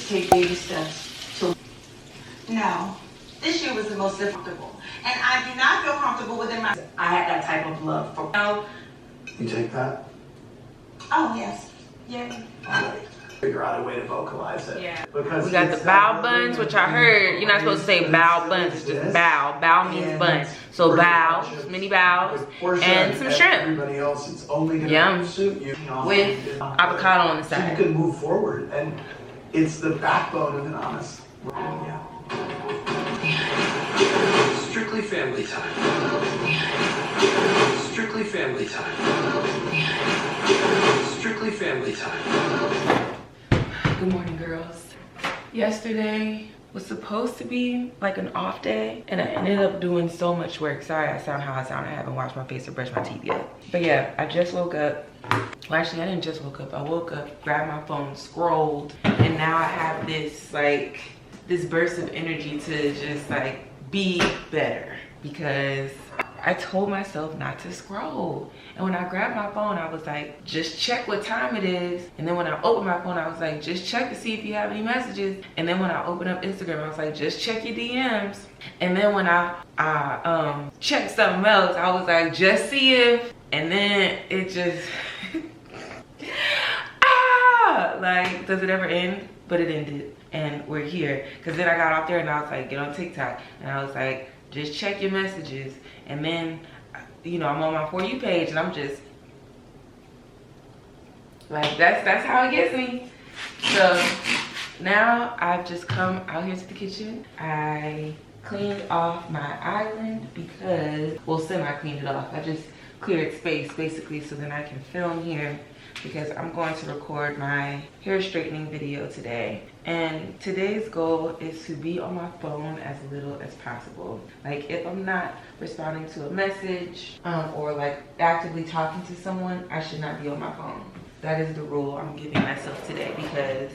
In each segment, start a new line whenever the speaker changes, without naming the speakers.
just take baby steps to. No, this year was the most difficult, and I do not feel comfortable within my. I had that type of love for.
You take that?
Oh yes, yeah.
Alright. Figure out a way to vocalize it.
Yeah.
Because
we got the bow buns, which I heard you're not supposed to say bow buns, it's just bow. Bow means buns. So bows, mini bows, and some shrimp.
Everybody else, it's only gonna
Yum.
suit you.
With avocado on the
So
side.
you can move forward, and it's the backbone of an honest. Yeah.
Strictly family time. Strictly family time. Strictly family time.
Good morning, girls. Yesterday was supposed to be like an off day, and I ended up doing so much work. Sorry I sound how I sound. I haven't washed my face or brushed my teeth yet. But yeah, I just woke up. Well, actually, I didn't just woke up. I woke up, grabbed my phone, scrolled, and now I have this like this burst of energy to just like be better, because I told myself not to scroll. And when I grabbed my phone, I was like, just check what time it is. And then when I opened my phone, I was like, just check to see if you have any messages. And then when I opened up Instagram, I was like, just check your DMs. And then when I checked something else, I was like, just see if. And then it just, like, does it ever end? But it ended, and we're here. Cause then I got off there and I was like, get on TikTok. And I was like, just check your messages. And then, you know, I'm on my For You page and I'm just like, that's how it gets me. So now I've just come out here to the kitchen. I cleaned off my island because, well, semi-cleaned it off. I just cleared space basically so then I can film here, because I'm going to record my hair straightening video today. And today's goal is to be on my phone as little as possible. Like, if I'm not responding to a message or like actively talking to someone, I should not be on my phone. That is the rule I'm giving myself today, because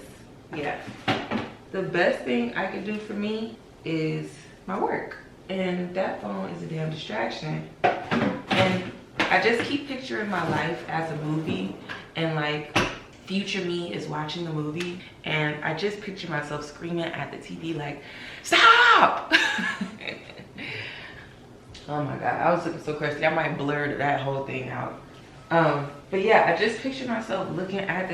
yeah, the best thing I can do for me is my work, and that phone is a damn distraction. And I just keep picturing my life as a movie, and like future me is watching the movie, and I just picture myself screaming at the TV like, stop! Oh my God, I was looking so crusty. I might blur that whole thing out. But yeah, I just picture myself looking at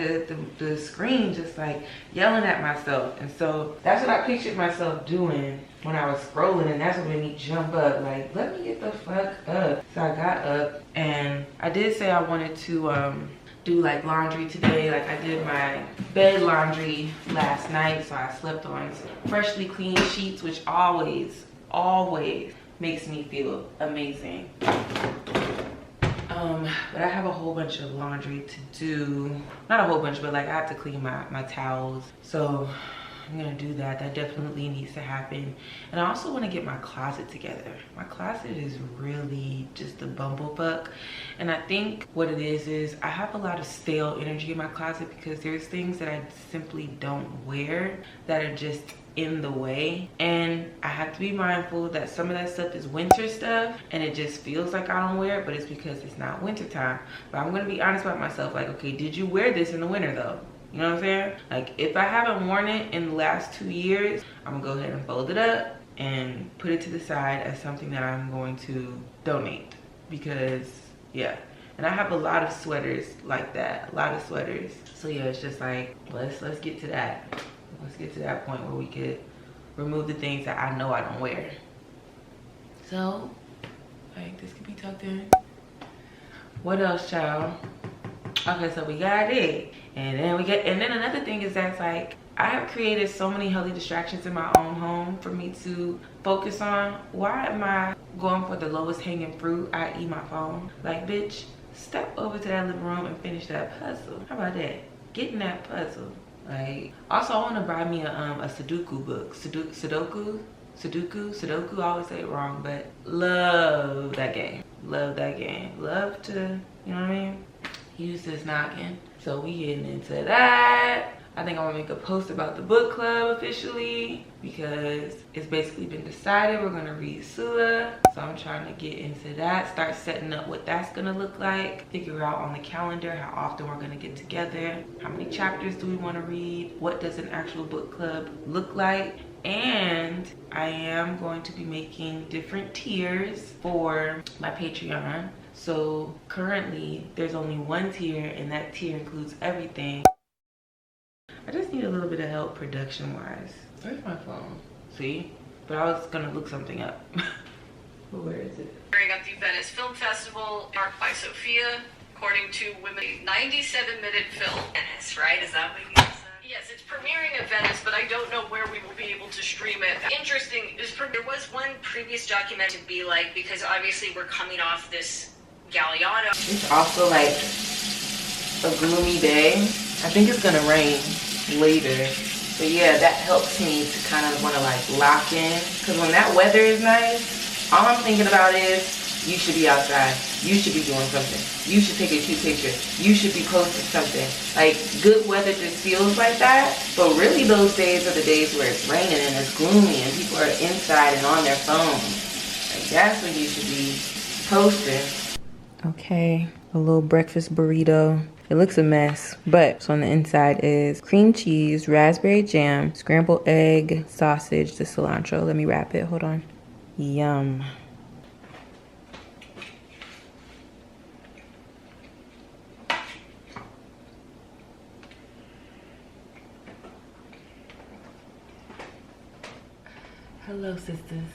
the screen, just like yelling at myself. And so that's what I pictured myself doing when I was scrolling, and that's what made me jump up, like, let me get the fuck up. So I got up, and I did say I wanted to do like laundry today. Like, I did my bed laundry last night, so I slept on freshly clean sheets, which always makes me feel amazing. But I have a whole bunch of laundry to do. Not a whole bunch, but like I have to clean my towels. So I'm gonna do that. That definitely needs to happen. And I also want to get my closet together. My closet is really just a bumblefuck. And I think what it is I have a lot of stale energy in my closet, because there's things that I simply don't wear that are just in the way, and I have to be mindful that some of that stuff is winter stuff and it just feels like I don't wear it, but it's because it's not winter time. But I'm gonna be honest about myself, like, okay, did you wear this in the winter though? You know what I'm saying? Like, if I haven't worn it in the last 2 years, I'm gonna go ahead and fold it up and put it to the side as something that I'm going to donate, because yeah. And I have a lot of sweaters like that, a lot of sweaters. So yeah, it's just like, let's get to that. Let's get to that point where we could remove the things that I know I don't wear. So, like, this could be tucked in. What else, child? Okay, so we got it. And then another thing is that's like, I have created so many healthy distractions in my own home for me to focus on. Why am I going for the lowest hanging fruit, i.e. my phone? Like, bitch, step over to that living room and finish that puzzle. How about that? Get in that puzzle. Like, also I want to buy me a Sudoku book. Sudoku, I always say it wrong, but love that game. Love that game. Love to, you know what I mean? Use this noggin. So we getting into that. I think I'm gonna make a post about the book club officially because it's basically been decided we're gonna read Sula. So I'm trying to get into that, start setting up what that's gonna look like, figure out on the calendar how often we're gonna get together, how many chapters do we wanna read, what does an actual book club look like. And I am going to be making different tiers for my Patreon. So currently there's only one tier and that tier includes everything. I just need a little bit of help production wise. Where's my phone? See? But I was gonna look something up. But where is it?
At the Venice Film Festival, marked by Sophia, according to Women, 97-minute film. Venice, right? Is that what you said? Yes, it's premiering at Venice, but I don't know where we will be able to stream it. Interesting, there was one previous document to be like, because obviously we're coming off this Galliano.
It's also like a gloomy day. I think it's gonna rain later. But yeah, that helps me to kind of want to like lock in. Because when that weather is nice, all I'm thinking about is you should be outside. You should be doing something. You should take a cute picture. You should be posting something. Like, good weather just feels like that. But really those days are the days where it's raining and it's gloomy and people are inside and on their phones. Like, that's when you should be posting. Okay, a little breakfast burrito. It looks a mess, but so on the inside is cream cheese, raspberry jam, scrambled egg, sausage, the cilantro. Let me wrap it, hold on. Yum. Hello sisters,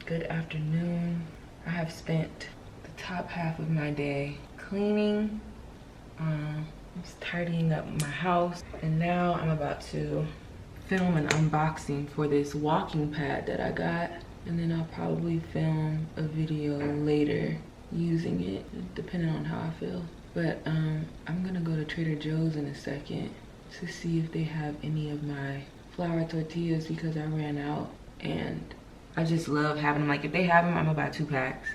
good afternoon. I have spent the top half of my day cleaning, just tidying up my house, and now I'm about to film an unboxing for this walking pad that I got, and then I'll probably film a video later using it, depending on how I feel. But I'm gonna go to Trader Joe's in a second to see if they have any of my flour tortillas because I ran out. And I just love having them. Like, if they have them, I'm gonna buy 2 packs.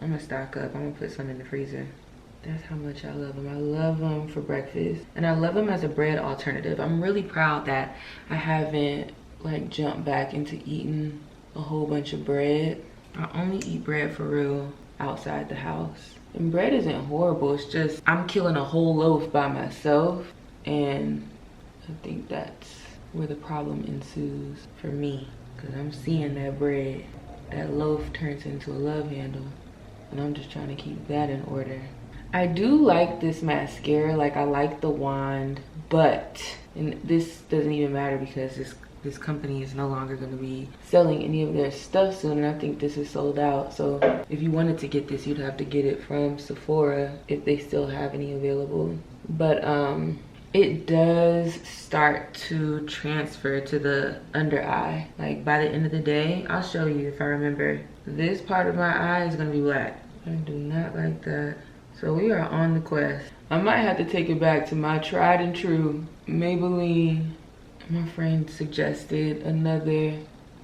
I'm gonna stock up. I'm gonna put some in the freezer. That's how much I love them. I love them for breakfast. And I love them as a bread alternative. I'm really proud that I haven't, like, jumped back into eating a whole bunch of bread. I only eat bread for real outside the house. And bread isn't horrible. It's just I'm killing a whole loaf by myself. And I think that's where the problem ensues for me. Because I'm seeing that bread, that loaf turns into a love handle, and I'm just trying to keep that in order. I do like this mascara, like I like the wand, but, and this doesn't even matter because this company is no longer going to be selling any of their stuff soon, and I think this is sold out. So if you wanted to get this, you'd have to get it from Sephora if they still have any available. But it does start to transfer to the under eye. Like, by the end of the day, I'll show you if I remember. This part of my eye is gonna be black. I do not like that. So we are on the quest. I might have to take it back to my tried and true Maybelline. My friend suggested another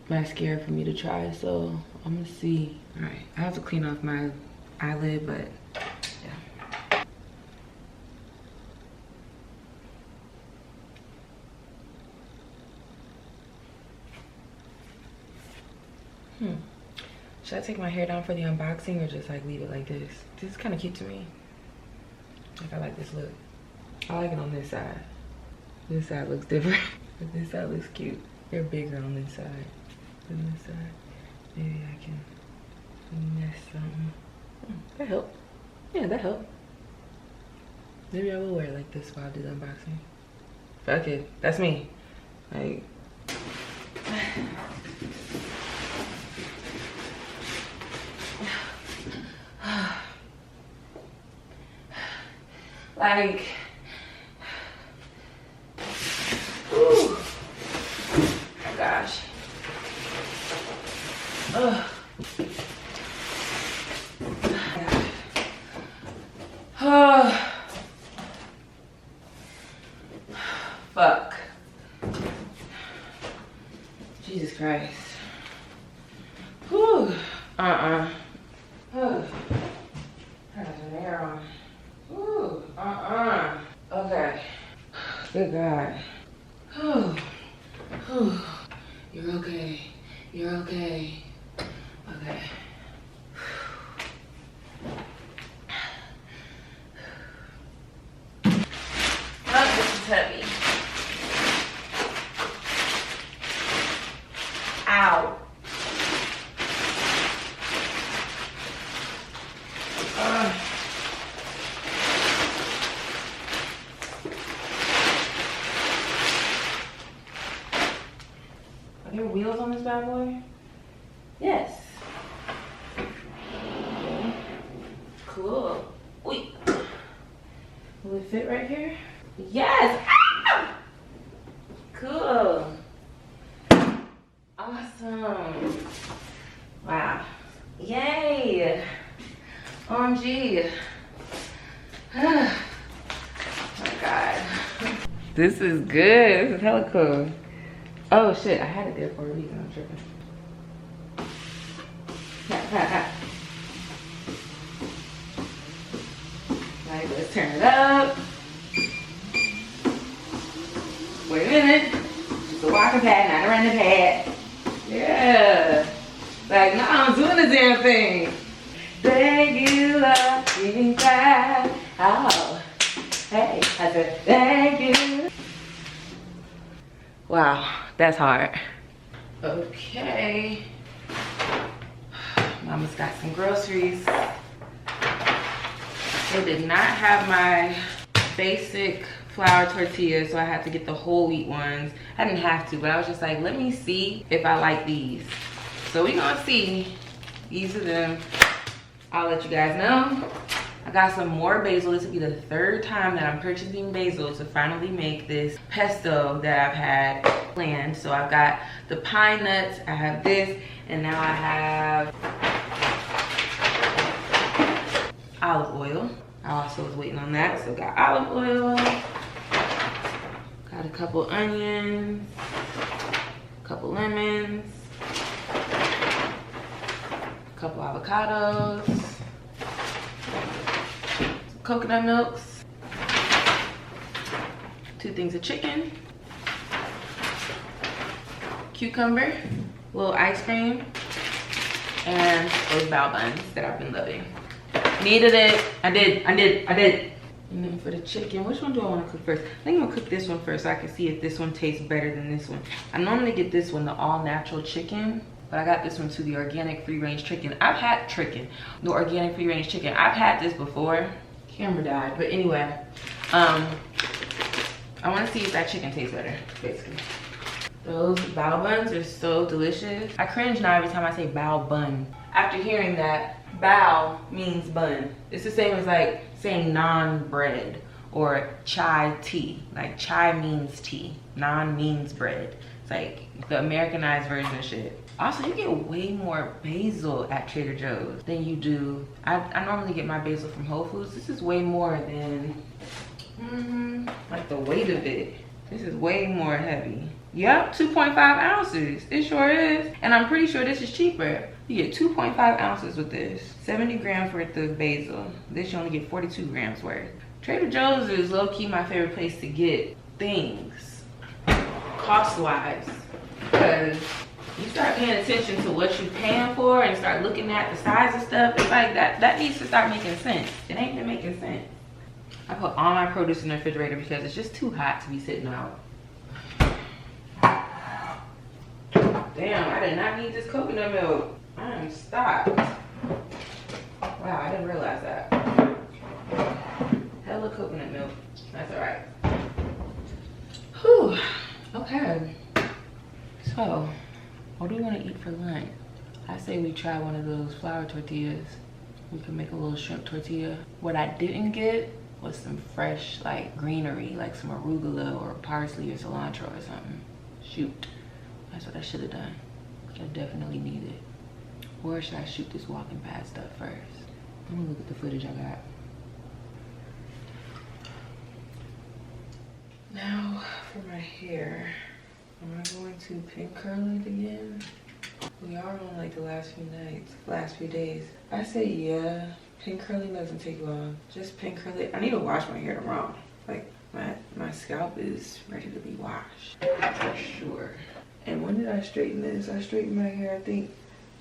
mascara for me to try, so I'm gonna see. All right, I have to clean off my eyelid, but should I take my hair down for the unboxing or just like leave it like this? This is kind of cute to me. Like, I like this look. I like it on this side. This side looks different, but this side looks cute. They're bigger on this side than this side. Maybe I can finesse something. That helped. Yeah, that helped. Maybe I will wear it like this while I do the unboxing. Fuck it, that's me. Like, like, ooh, oh gosh. Ugh. Oh. Fuck. Jesus Christ. Whew. Oh. Has an air on. Ooh. Okay. Good God. You're okay. You're okay. Okay. Oh, this is heavy. Ow. Are there wheels on this bad boy? Yes. Okay. Cool. Wait. Will it fit right here? Yes. Ah! Cool. Awesome. Wow. Yay. OMG. Oh my God. This is good. This is hella cool. Oh shit, I had it there for a reason. I'm tripping. Like, let's turn it up. Wait a minute. It's a walking pad, not a running pad. Yeah. Like, no, I'm doing the damn thing. Thank you, love, giving back. Oh. Hey, I said, thank you. Wow, that's hard. Okay. Mama's got some groceries. They did not have my basic flour tortillas, so I had to get the whole wheat ones. I didn't have to, but I was just like, let me see if I like these. So we're gonna see. These are them. I'll let you guys know. I got some more basil. This will be the third time that I'm purchasing basil to finally make this pesto that I've had planned. So I've got the pine nuts, I have this, and now I have olive oil. I also was waiting on that, so got olive oil. Got a couple onions, a couple lemons, a couple avocados, some coconut milks, 2 things of chicken, cucumber, a little ice cream, and those bao buns that I've been loving. Needed it. I did. And then for the chicken, which one do I want to cook first? I think I'm gonna cook this one first so I can see if this one tastes better than this one. I normally get this one, the all natural chicken, but I got this one too, the organic free range chicken. I've had the organic free range chicken. I've had this before. Camera died, but anyway, I want to see if that chicken tastes better, basically. Those bao buns are so delicious. I cringe now every time I say bao bun. After hearing that, bao means bun. It's the same as like saying naan bread or chai tea. Like chai means tea, naan means bread. It's like the Americanized version of shit. Also, you get way more basil at Trader Joe's than you do. I normally get my basil from Whole Foods. This is way more than, like the weight of it. This is way more heavy. Yep, 2.5 ounces. It sure is. And I'm pretty sure this is cheaper. You get 2.5 ounces with this. 70 grams worth of basil. This you only get 42 grams worth. Trader Joe's is low-key my favorite place to get things, cost-wise. Because you start paying attention to what you're paying for and start looking at the size of stuff. It's like that needs to start making sense. It ain't been making sense. I put all my produce in the refrigerator because it's just too hot to be sitting out. Damn, I did not need this coconut milk. I am stopped. Wow, I didn't realize that. Hella coconut milk. That's all right. Whew. Okay. So, what do we want to eat for lunch? I say we try one of those flour tortillas. We can make a little shrimp tortilla. What I didn't get was some fresh, like, greenery, like some arugula or parsley or cilantro or something. Shoot. That's what I should have done. I definitely need it. Or should I shoot this walking pad stuff first? Let me look at the footage I got. Now for my hair. Am I going to pin curl it again? We are on like the last few days. I say yeah. Pin curling doesn't take long. Just pin curl it. I need to wash my hair tomorrow. Like my scalp is ready to be washed. for sure. And when did I straighten this? I straightened my hair, I think,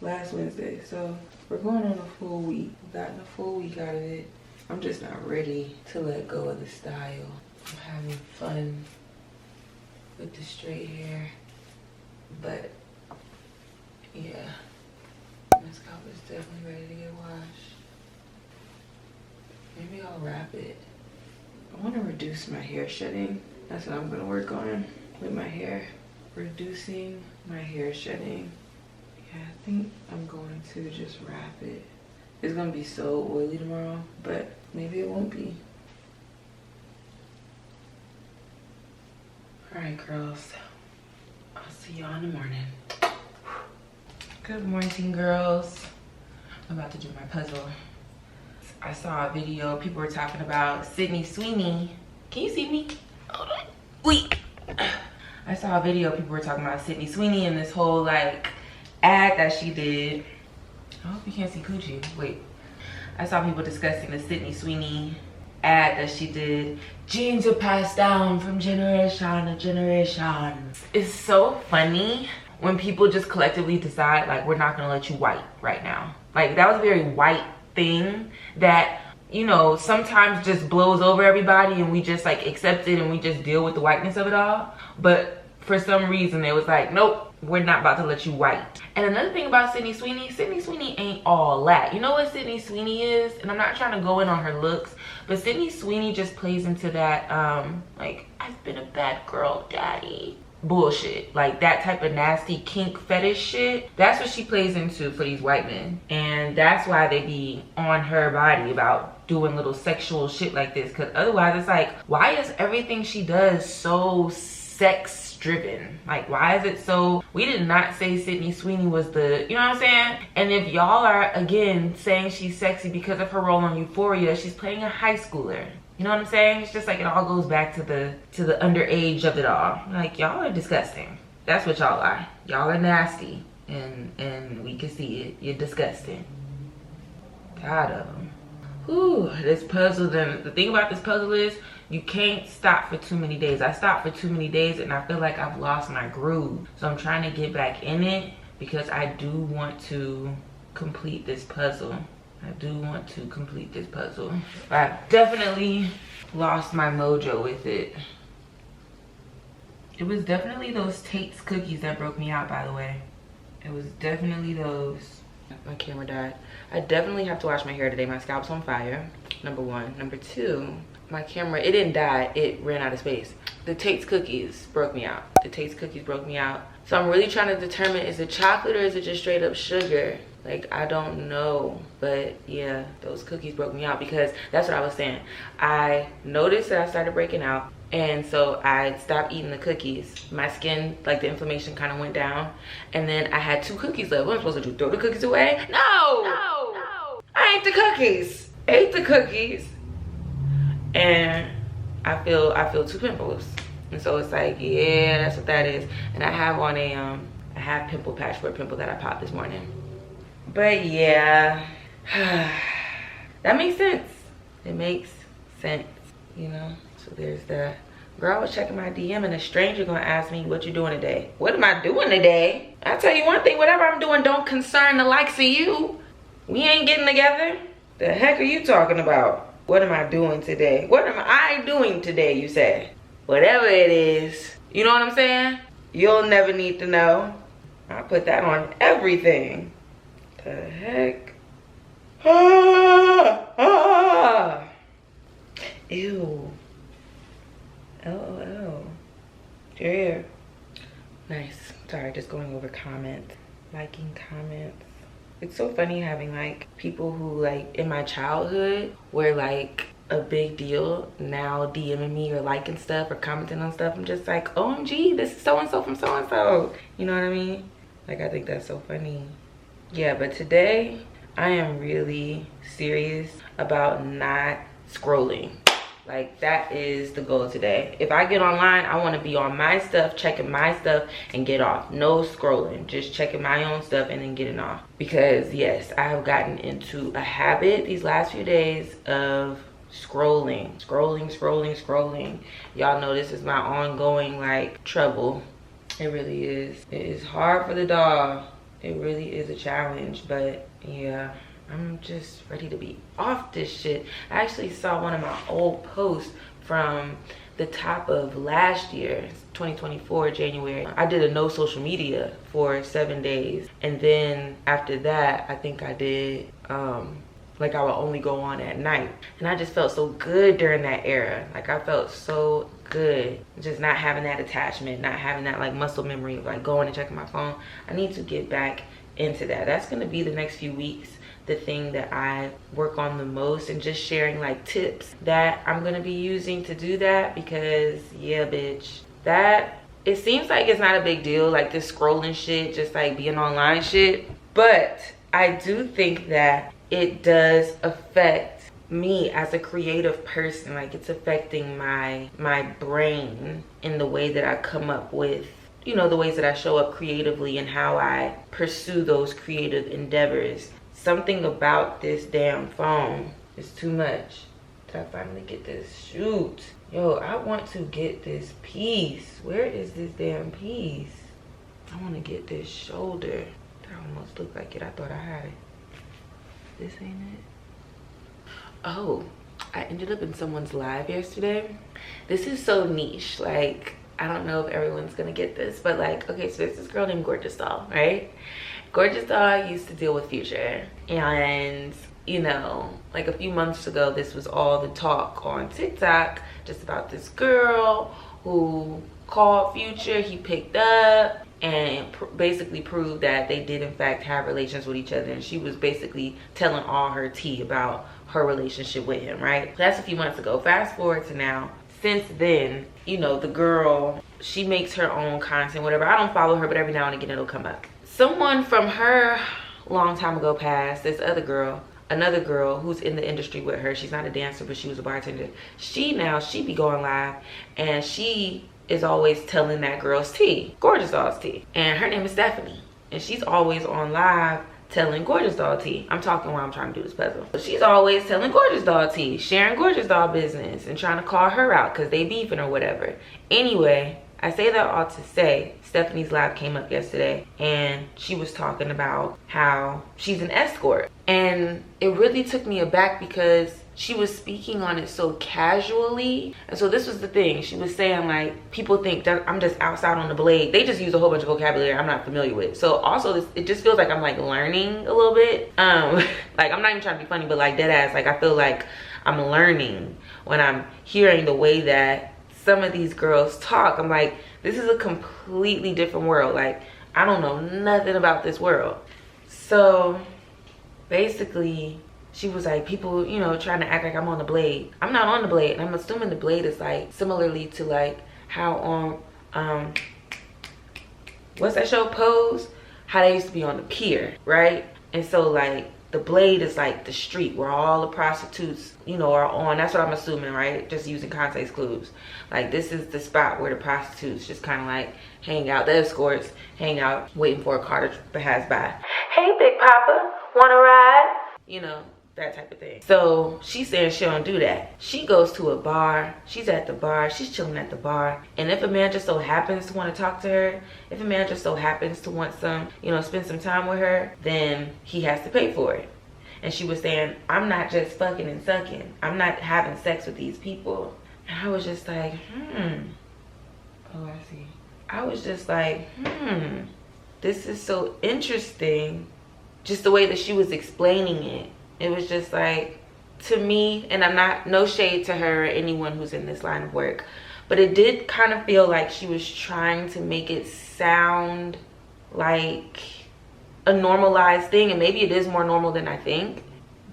last Wednesday. So we're going on a full week. We've gotten a full week out of it. I'm just not ready to let go of the style. I'm having fun with the straight hair, but yeah, my scalp is definitely ready to get washed. Maybe I'll wrap it. I want to reduce my hair shedding. That's what I'm going to work on with my hair. Reducing my hair shedding. Yeah, I think I'm going to just wrap it. It's going to be so oily tomorrow, but maybe it won't be. All right, girls. I'll see y'all in the morning. Good morning, girls. I'm about to do my puzzle. I saw a video, people were talking about Sydney Sweeney. Can you see me? Hold on. Wait. I saw a video, people were talking about Sydney Sweeney and this whole like ad that she did. I hope you can't see coochie. Wait. I saw people discussing the Sydney Sweeney ad that she did. Genes are passed down from generation to generation. It's so funny when people just collectively decide like, we're not gonna let you white right now. Like, that was a very white thing that, you know, sometimes just blows over everybody and we just like accept it and we just deal with the whiteness of it all. But for some reason it was like, nope, we're not about to let you white. And another thing about Sydney Sweeney ain't all that. You know what Sydney Sweeney is? And I'm not trying to go in on her looks, but Sydney Sweeney just plays into that like, I've been a bad girl, daddy bullshit. Like that type of nasty kink fetish shit. That's what she plays into for these white men. And that's why they be on her body about doing little sexual shit like this. Because otherwise it's like, why is everything she does so sex driven? Like, why is it so? We did not say Sydney Sweeney was the, you know what I'm saying? And if y'all are again saying she's sexy because of her role on Euphoria, she's playing a high schooler. You know what I'm saying? It's just like it all goes back to the underage of it all. Like, y'all are disgusting. That's what y'all are. Y'all are nasty, and we can see it. You're disgusting. Tired of them. Whew, this puzzle. Then the thing about this puzzle is you can't stop for too many days. I stopped for too many days, and I feel like I've lost my groove. So I'm trying to get back in it because I do want to complete this puzzle. I do want to complete this puzzle. I've definitely lost my mojo with it. It was definitely those Tate's cookies that broke me out, by the way. It was definitely those. My camera died. I definitely have to wash my hair today. My scalp's on fire, number one. Number two, my camera, it didn't die, it ran out of space. The Tate's cookies broke me out. The Tate's cookies broke me out. So I'm really trying to determine, is it chocolate or is it just straight up sugar? Like, I don't know, but yeah, those cookies broke me out because that's what I was saying. I noticed that I started breaking out, and so I stopped eating the cookies. My skin, like the inflammation kind of went down, and then I had 2 cookies left. What am I supposed to do, throw the cookies away? No! I ate the cookies. Ate the cookies, and I feel 2 pimples. And so it's like, yeah, that's what that is. And I have on a, I have pimple patch for a pimple that I popped this morning. But yeah, that makes sense. It makes sense, you know? So there's that. Girl, I was checking my DM and a stranger gonna ask me, what you doing today? What am I doing today? I tell you one thing, whatever I'm doing don't concern the likes of you. We ain't getting together. The heck are you talking about? What am I doing today? What am I doing today, you say? Whatever it is, you know what I'm saying? You'll never need to know. I put that on everything. The heck? Ew. LOL. You're here. Nice. Sorry, just going over comments. Liking comments. It's so funny having like people who like in my childhood were like a big deal now DMing me or liking stuff or commenting on stuff. I'm just like, OMG, this is so-and-so from so-and-so. You know what I mean? Like, I think that's so funny. Yeah, but today I am really serious about not scrolling. Like, that is the goal today. If I get online, I want to be on my stuff, checking my stuff, and get off. No scrolling, just checking my own stuff and then getting off. Because yes, I have gotten into a habit these last few days of scrolling. Y'all know this is my ongoing like trouble. It really is. It is hard for the dog. It really is a challenge, but yeah, I'm just ready to be off this shit. I actually saw one of my old posts from the top of last year, 2024 January. I did a no social media for 7 days, and then after that I think I did like I would only go on at night, and I just felt so good during that era. Like I felt so good just not having that attachment, not having that like muscle memory of like going and checking my phone. I need to get back into that. That's going to be the next few weeks, the thing that I work on the most, and just sharing like tips that I'm going to be using to do that. Because yeah, bitch, that it seems like it's not a big deal, like this scrolling shit, just like being online shit, but I do think that it does affect me as a creative person. Like it's affecting my brain in the way that I come up with, you know, the ways that I show up creatively and how I pursue those creative endeavors. Something about this damn phone is too much. Till I finally get this shoot. Yo, I want to get this piece. Where is this damn piece? I want to get this shoulder. That almost looked like it. I thought I had it. This ain't it. Oh, I ended up in someone's live yesterday. This is so niche. Like, I don't know if everyone's gonna get this, but like, okay, so there's this girl named Gorgeous Doll, right? Gorgeous Doll used to deal with Future, and you know, like a few months ago, this was all the talk on TikTok, just about this girl who called Future. He picked up and basically proved that they did in fact have relations with each other, and she was basically telling all her tea about her relationship with him, right? That's a few months ago. Fast forward to now. Since then, you know, the girl, she makes her own content, whatever. I don't follow her, but every now and again it'll come up. Someone from her long time ago passed, this other girl, another girl who's in the industry with her. She's not a dancer, but she was a bartender. She be going live, and she is always telling that girl's tea, Gorgeous Doll's tea. And her name is Stephanie, and she's always on live telling Gorgeous Doll tea. I'm talking while I'm trying to do this puzzle. So she's always telling Gorgeous Doll tea, sharing Gorgeous Doll business, and trying to call her out because they beefing or whatever. Anyway, I say that all to say, Stephanie's live came up yesterday, and she was talking about how she's an escort. And it really took me aback because she was speaking on it so casually. And so this was the thing. She was saying like, people think that I'm just outside on the blade. They just use a whole bunch of vocabulary I'm not familiar with. So also it just feels like I'm like learning a little bit. Like I'm not even trying to be funny, but like dead ass, like I feel like I'm learning when I'm hearing the way that some of these girls talk. I'm like, this is a completely different world. Like I don't know nothing about this world. So basically, she was like, people, you know, trying to act like I'm on the blade. I'm not on the blade, and I'm assuming the blade is like similarly to like how on what's that show, Pose? How they used to be on the pier, right? And so like the blade is like the street where all the prostitutes, you know, are on. That's what I'm assuming, right? Just using context clues. Like this is the spot where the prostitutes just kind of like hang out. The escorts hang out, waiting for a car to pass by. Hey, Big Papa, wanna ride? You know, that type of thing. So she's saying she don't do that. She goes to a bar. She's at the bar. She's chilling at the bar. And if a man just so happens to want to talk to her, if a man just so happens to want some, you know, spend some time with her, then he has to pay for it. And she was saying, I'm not just fucking and sucking. I'm not having sex with these people. And I was just like, Oh, I see. I was just like, this is so interesting. Just the way that she was explaining it. It was just like, to me, and I'm not, no shade to her or anyone who's in this line of work, but it did kind of feel like she was trying to make it sound like a normalized thing, and maybe it is more normal than I think.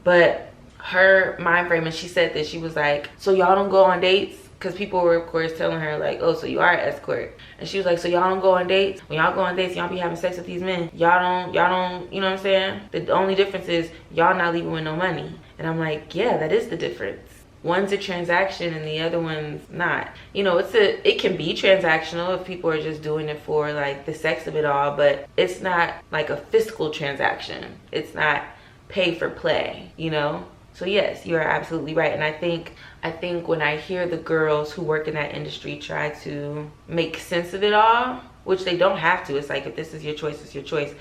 But her mind frame, and she said that she was like, so y'all don't go on dates? Because people were of course telling her like, oh, so you are an escort. And she was like, so y'all don't go on dates? When y'all go on dates, y'all be having sex with these men. Y'all don't, you know what I'm saying? The only difference is y'all not leaving with no money. And I'm like, yeah, that is the difference. One's a transaction and the other one's not. You know, it can be transactional if people are just doing it for like the sex of it all, but it's not like a fiscal transaction. It's not pay for play, you know? So yes, you are absolutely right. And I think when I hear the girls who work in that industry try to make sense of it all, which they don't have to, it's like, if this is your choice, it's your choice.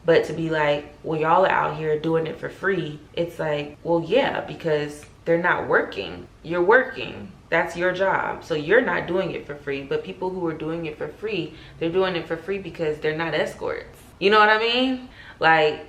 But to be like, well, y'all are out here doing it for free. It's like, well, yeah, because they're not working. You're working. That's your job. So you're not doing it for free. But people who are doing it for free, they're doing it for free because they're not escorts. You know what I mean? Like,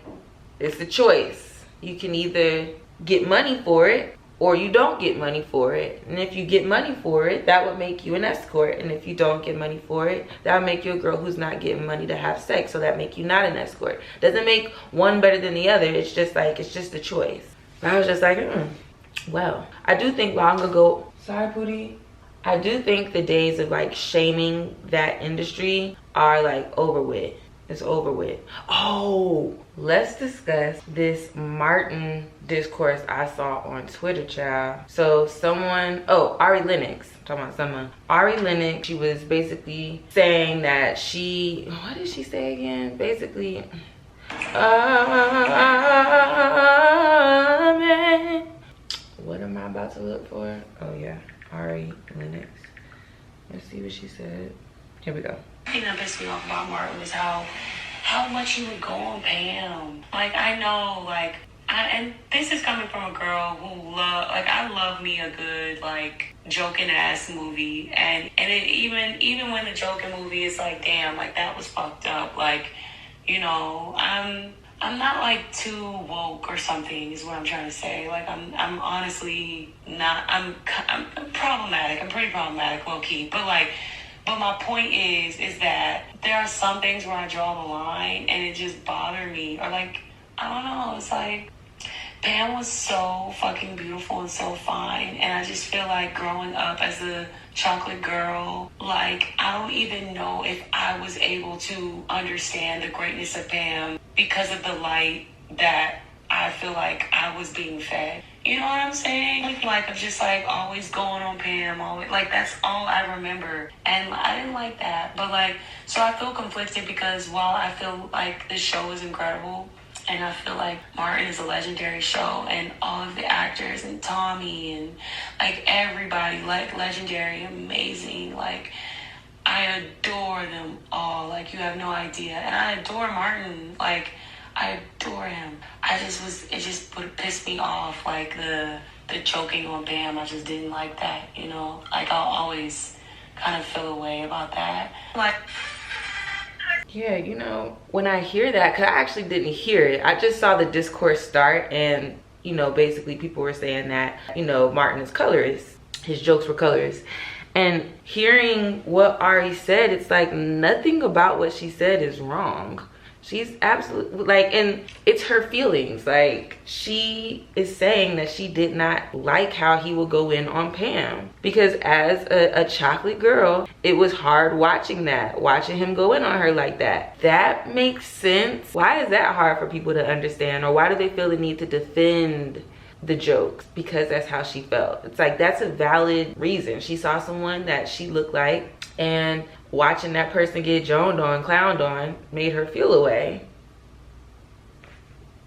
it's a choice. You can either get money for it or you don't get money for it. And if you get money for it, that would make you an escort. And if you don't get money for it, that would make you a girl who's not getting money to have sex. So that make you not an escort. Doesn't make one better than the other. It's just like, it's just a choice. I was just like, well, I do think long ago, sorry, Pootie. I do think the days of like shaming that industry are like over with. It's over with. Oh, let's discuss this Martin discourse I saw on Twitter, child. So Ari Lennox, I'm talking about someone. Ari Lennox, she was basically saying that what did she say again? Basically, amen. What am I about to look for? Oh yeah, Ari Lennox. Let's see what she said. Here we go.
The thing that pissed me off about Martin was how much he would go on Pam. Like, I know, like, and this is coming from a girl who I love me a good, like, joking ass movie. And it even when the joking movie is like, damn, like, that was fucked up. Like, you know, I'm not like too woke or something is what I'm trying to say. Like, I'm honestly not, I'm problematic. I'm pretty problematic, low key. But my point is that there are some things where I draw the line and it just bothered me. Or like, I don't know, it's like, Pam was so fucking beautiful and so fine. And I just feel like growing up as a chocolate girl, like, I don't even know if I was able to understand the greatness of Pam because of the light that I feel like I was being fed. You know what I'm saying? Like I'm just like always going on Pam, always, like that's all I remember. And I didn't like that. But like, so I feel conflicted because while I feel like this show is incredible and I feel like Martin is a legendary show and all of the actors and Tommy and like everybody, like legendary, amazing, like I adore them all. Like you have no idea. And I adore Martin. Like I adore him. It just would piss me off, like the choking on Pam. I just didn't like that, you know? Like I'll always kind of feel a way about that. Like,
yeah, you know, when I hear that, because I actually didn't hear it. I just saw the discourse start and, you know, basically people were saying that, you know, Martin is colorist. His jokes were colorist. And hearing what Ari said, it's like nothing about what she said is wrong. She's absolutely like, and it's her feelings. Like she is saying that she did not like how he would go in on Pam because as a chocolate girl, it was hard watching him go in on her like that. That makes sense. Why is that hard for people to understand? Or why do they feel the need to defend the jokes? Because that's how she felt. It's like, that's a valid reason. She saw someone that she looked like and watching that person get joned on, clowned on, made her feel away.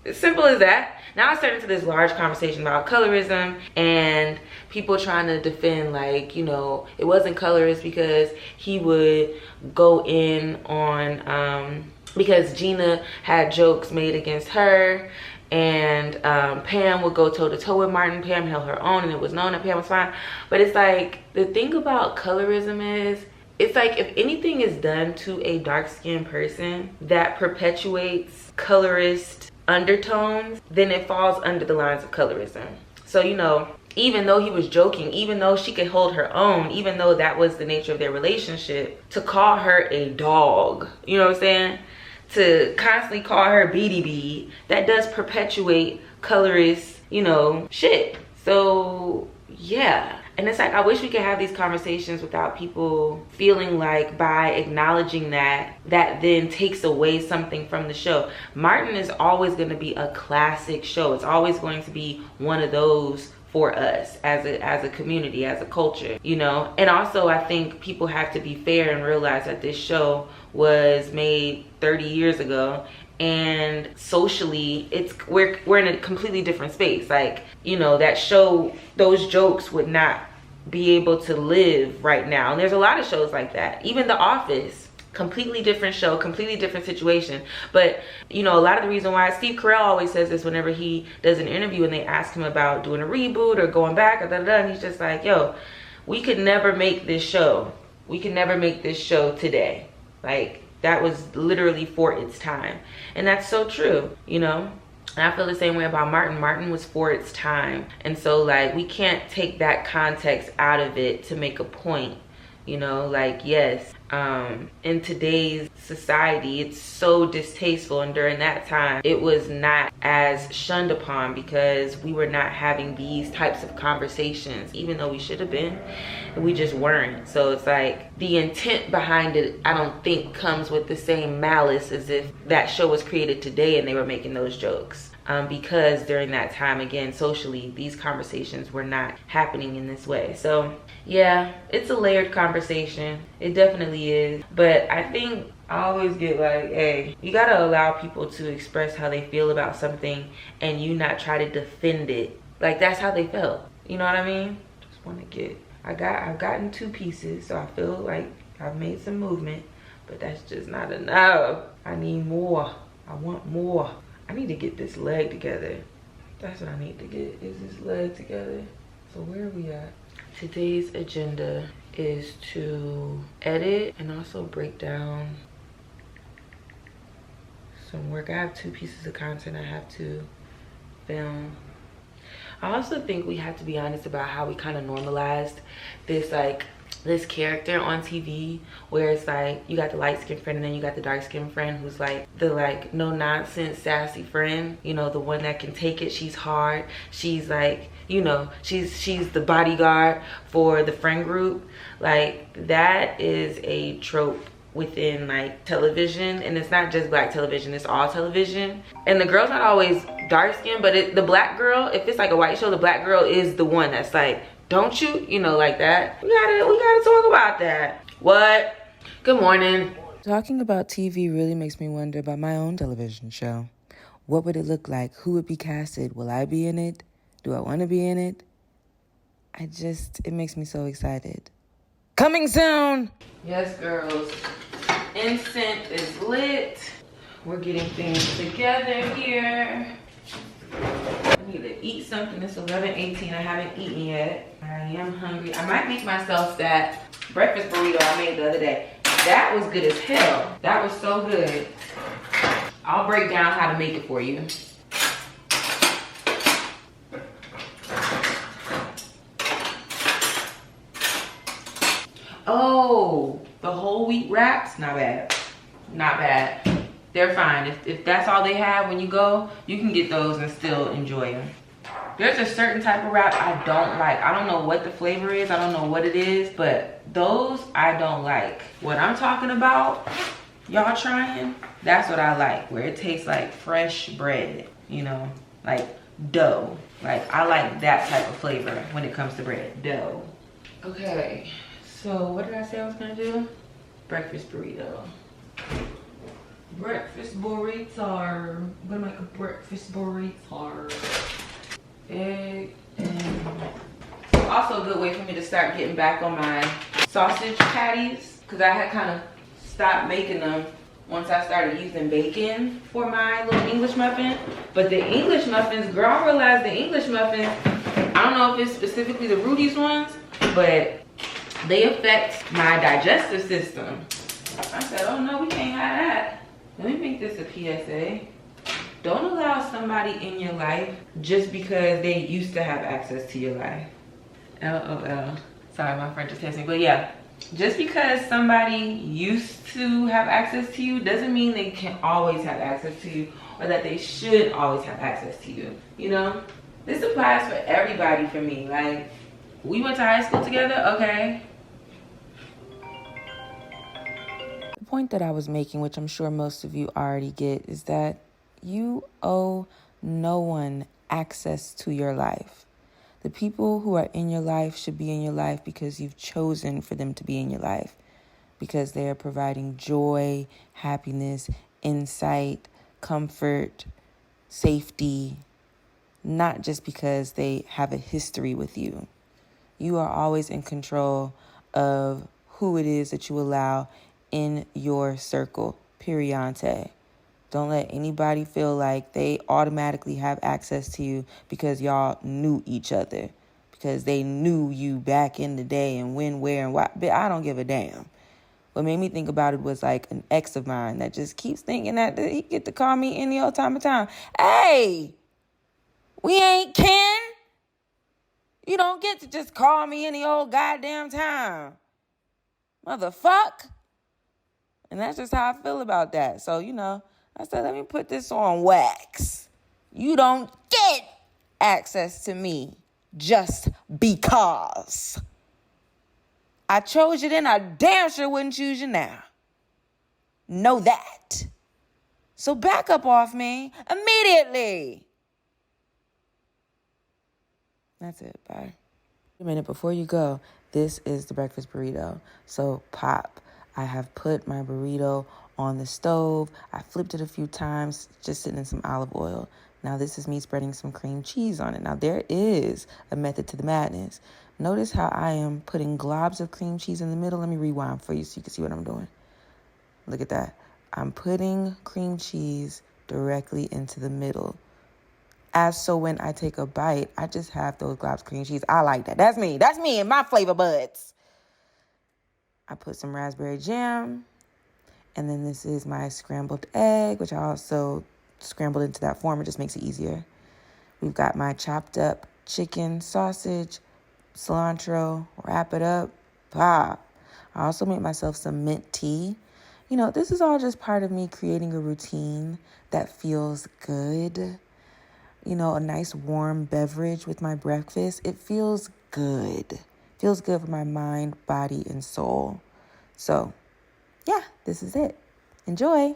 As simple as that. Now it's turned into this large conversation about colorism and people trying to defend, like, you know, it wasn't colorist because he would go in on, because Gina had jokes made against her and Pam would go toe to toe with Martin. Pam held her own and it was known that Pam was fine. But it's like, the thing about colorism is, it's like if anything is done to a dark-skinned person that perpetuates colorist undertones, then it falls under the lines of colorism. So, you know, even though he was joking, even though she could hold her own, even though that was the nature of their relationship, to call her a dog, you know what I'm saying? To constantly call her BDB, that does perpetuate colorist, you know, shit. So, yeah. And it's like, I wish we could have these conversations without people feeling like by acknowledging that then takes away something from the show. Martin is always going to be a classic show. It's always going to be one of those for us as a community, as a culture, you know? And also I think people have to be fair and realize that this show was made 30 years ago and socially we're in a completely different space. Like, you know, that show, those jokes would not be able to live right now. And there's a lot of shows like that. Even The Office, completely different show, completely different situation. But, you know, a lot of the reason why Steve Carell always says this whenever he does an interview and they ask him about doing a reboot or going back or and he's just like, yo, we could never make this show. We could never make this show today. Like, that was literally for its time. And that's so true, you know? And I feel the same way about Martin. Martin was for its time. And so, like, we can't take that context out of it to make a point. You know, like, yes, in today's society, it's so distasteful. And during that time, it was not as shunned upon because we were not having these types of conversations, even though we should have been, and we just weren't. So it's like the intent behind it, I don't think comes with the same malice as if that show was created today and they were making those jokes. Because during that time, again, socially, these conversations were not happening in this way. So yeah, it's a layered conversation. It definitely is. But I think I always get like, hey, you gotta allow people to express how they feel about something and you not try to defend it. Like, that's how they felt. You know what I mean? Just wanna get, I've gotten 2 pieces, so I feel like I've made some movement, but that's just not enough. I need more. I want more. I need to get this leg together. That's what I need to get, is this leg together. So where are we at? Today's agenda is to edit and also break down some work. I have 2 pieces of content I have to film. I also think we have to be honest about how we kind of normalized this, like, this character on TV where it's like you got the light-skinned friend and then you got the dark-skinned friend who's like the like no-nonsense sassy friend, you know, the one that can take it. She's hard, she's like, you know, she's the bodyguard for the friend group. Like, that is a trope within like television, and it's not just black television, it's all television. And the girl's not always dark-skinned, but the black girl, if it's like a white show, the black girl is the one that's like, don't you know, like that. We gotta talk about that. What? Good morning.
Talking about TV really makes me wonder about my own television show. What would it look like? Who would be casted? Will I be in it? Do I want to be in it? It makes me so excited. Coming soon!
Yes, girls. Instant is lit. We're getting things together here. I need to eat something. It's 11:18. I haven't eaten yet. I am hungry. I might make myself that breakfast burrito I made the other day. That was good as hell. That was so good. I'll break down how to make it for you. Oh, the whole wheat wraps? Not bad. Not bad. They're fine. If that's all they have when you go, you can get those and still enjoy them. There's a certain type of wrap I don't like. I don't know what the flavor is. I don't know what it is, but those I don't like. What I'm talking about, y'all trying, that's what I like. Where it tastes like fresh bread, you know, like dough. Like, I like that type of flavor when it comes to bread, dough. Okay, so what did I say I was gonna do? Breakfast burrito. Breakfast burrito. I'm gonna make a breakfast burrito. Egg and also a good way for me to start getting back on my sausage patties, because I had kind of stopped making them once I started using bacon for my little English muffin. But the English muffins, girl, I realized the English muffins, I don't know if it's specifically the Rudy's ones, but they affect my digestive system. I said, oh no, we can't have that. Let me make this a PSA. Don't allow somebody in your life just because they used to have access to your life. LOL. Sorry, my friend just texted me. But yeah, just because somebody used to have access to you doesn't mean they can always have access to you, or that they should always have access to you. You know? This applies for everybody for me. Like, we went to high school together, okay.
The point that I was making, which I'm sure most of you already get, is that you owe no one access to your life. The people who are in your life should be in your life because you've chosen for them to be in your life, because they are providing joy, happiness, insight, comfort, safety, not just because they have a history with you. You are always in control of who it is that you allow in your circle, period. Don't let anybody feel like they automatically have access to you because y'all knew each other, because they knew you back in the day and when, where, and why. But I don't give a damn. What made me think about it was like an ex of mine that just keeps thinking that he get to call me any old time of time. Hey, we ain't kin. You don't get to just call me any old goddamn time. Motherfuck. And that's just how I feel about that. So, I said, let me put this on wax. You don't get access to me just because. I chose you then, I damn sure wouldn't choose you now. Know that. So back up off me immediately. That's it. Bye. A minute before you go, this is the breakfast burrito. So pop. I have put my burrito on the stove. I flipped it a few times, just sitting in some olive oil. Now this is me spreading some cream cheese on it. Now there is a method to the madness. Notice how I am putting globs of cream cheese in the middle. Let me rewind for you so you can see what I'm doing. Look at that. I'm putting cream cheese directly into the middle. As so when I take a bite, I just have those globs of cream cheese. I like that. That's me. That's me and my flavor buds. I put some raspberry jam. And then this is my scrambled egg, which I also scrambled into that form. It just makes it easier. We've got my chopped up chicken, sausage, cilantro, wrap it up, pop. I also made myself some mint tea. This is all just part of me creating a routine that feels good. A nice warm beverage with my breakfast. It feels good. Feels good for my mind, body, and soul. So, yeah, this is it. Enjoy.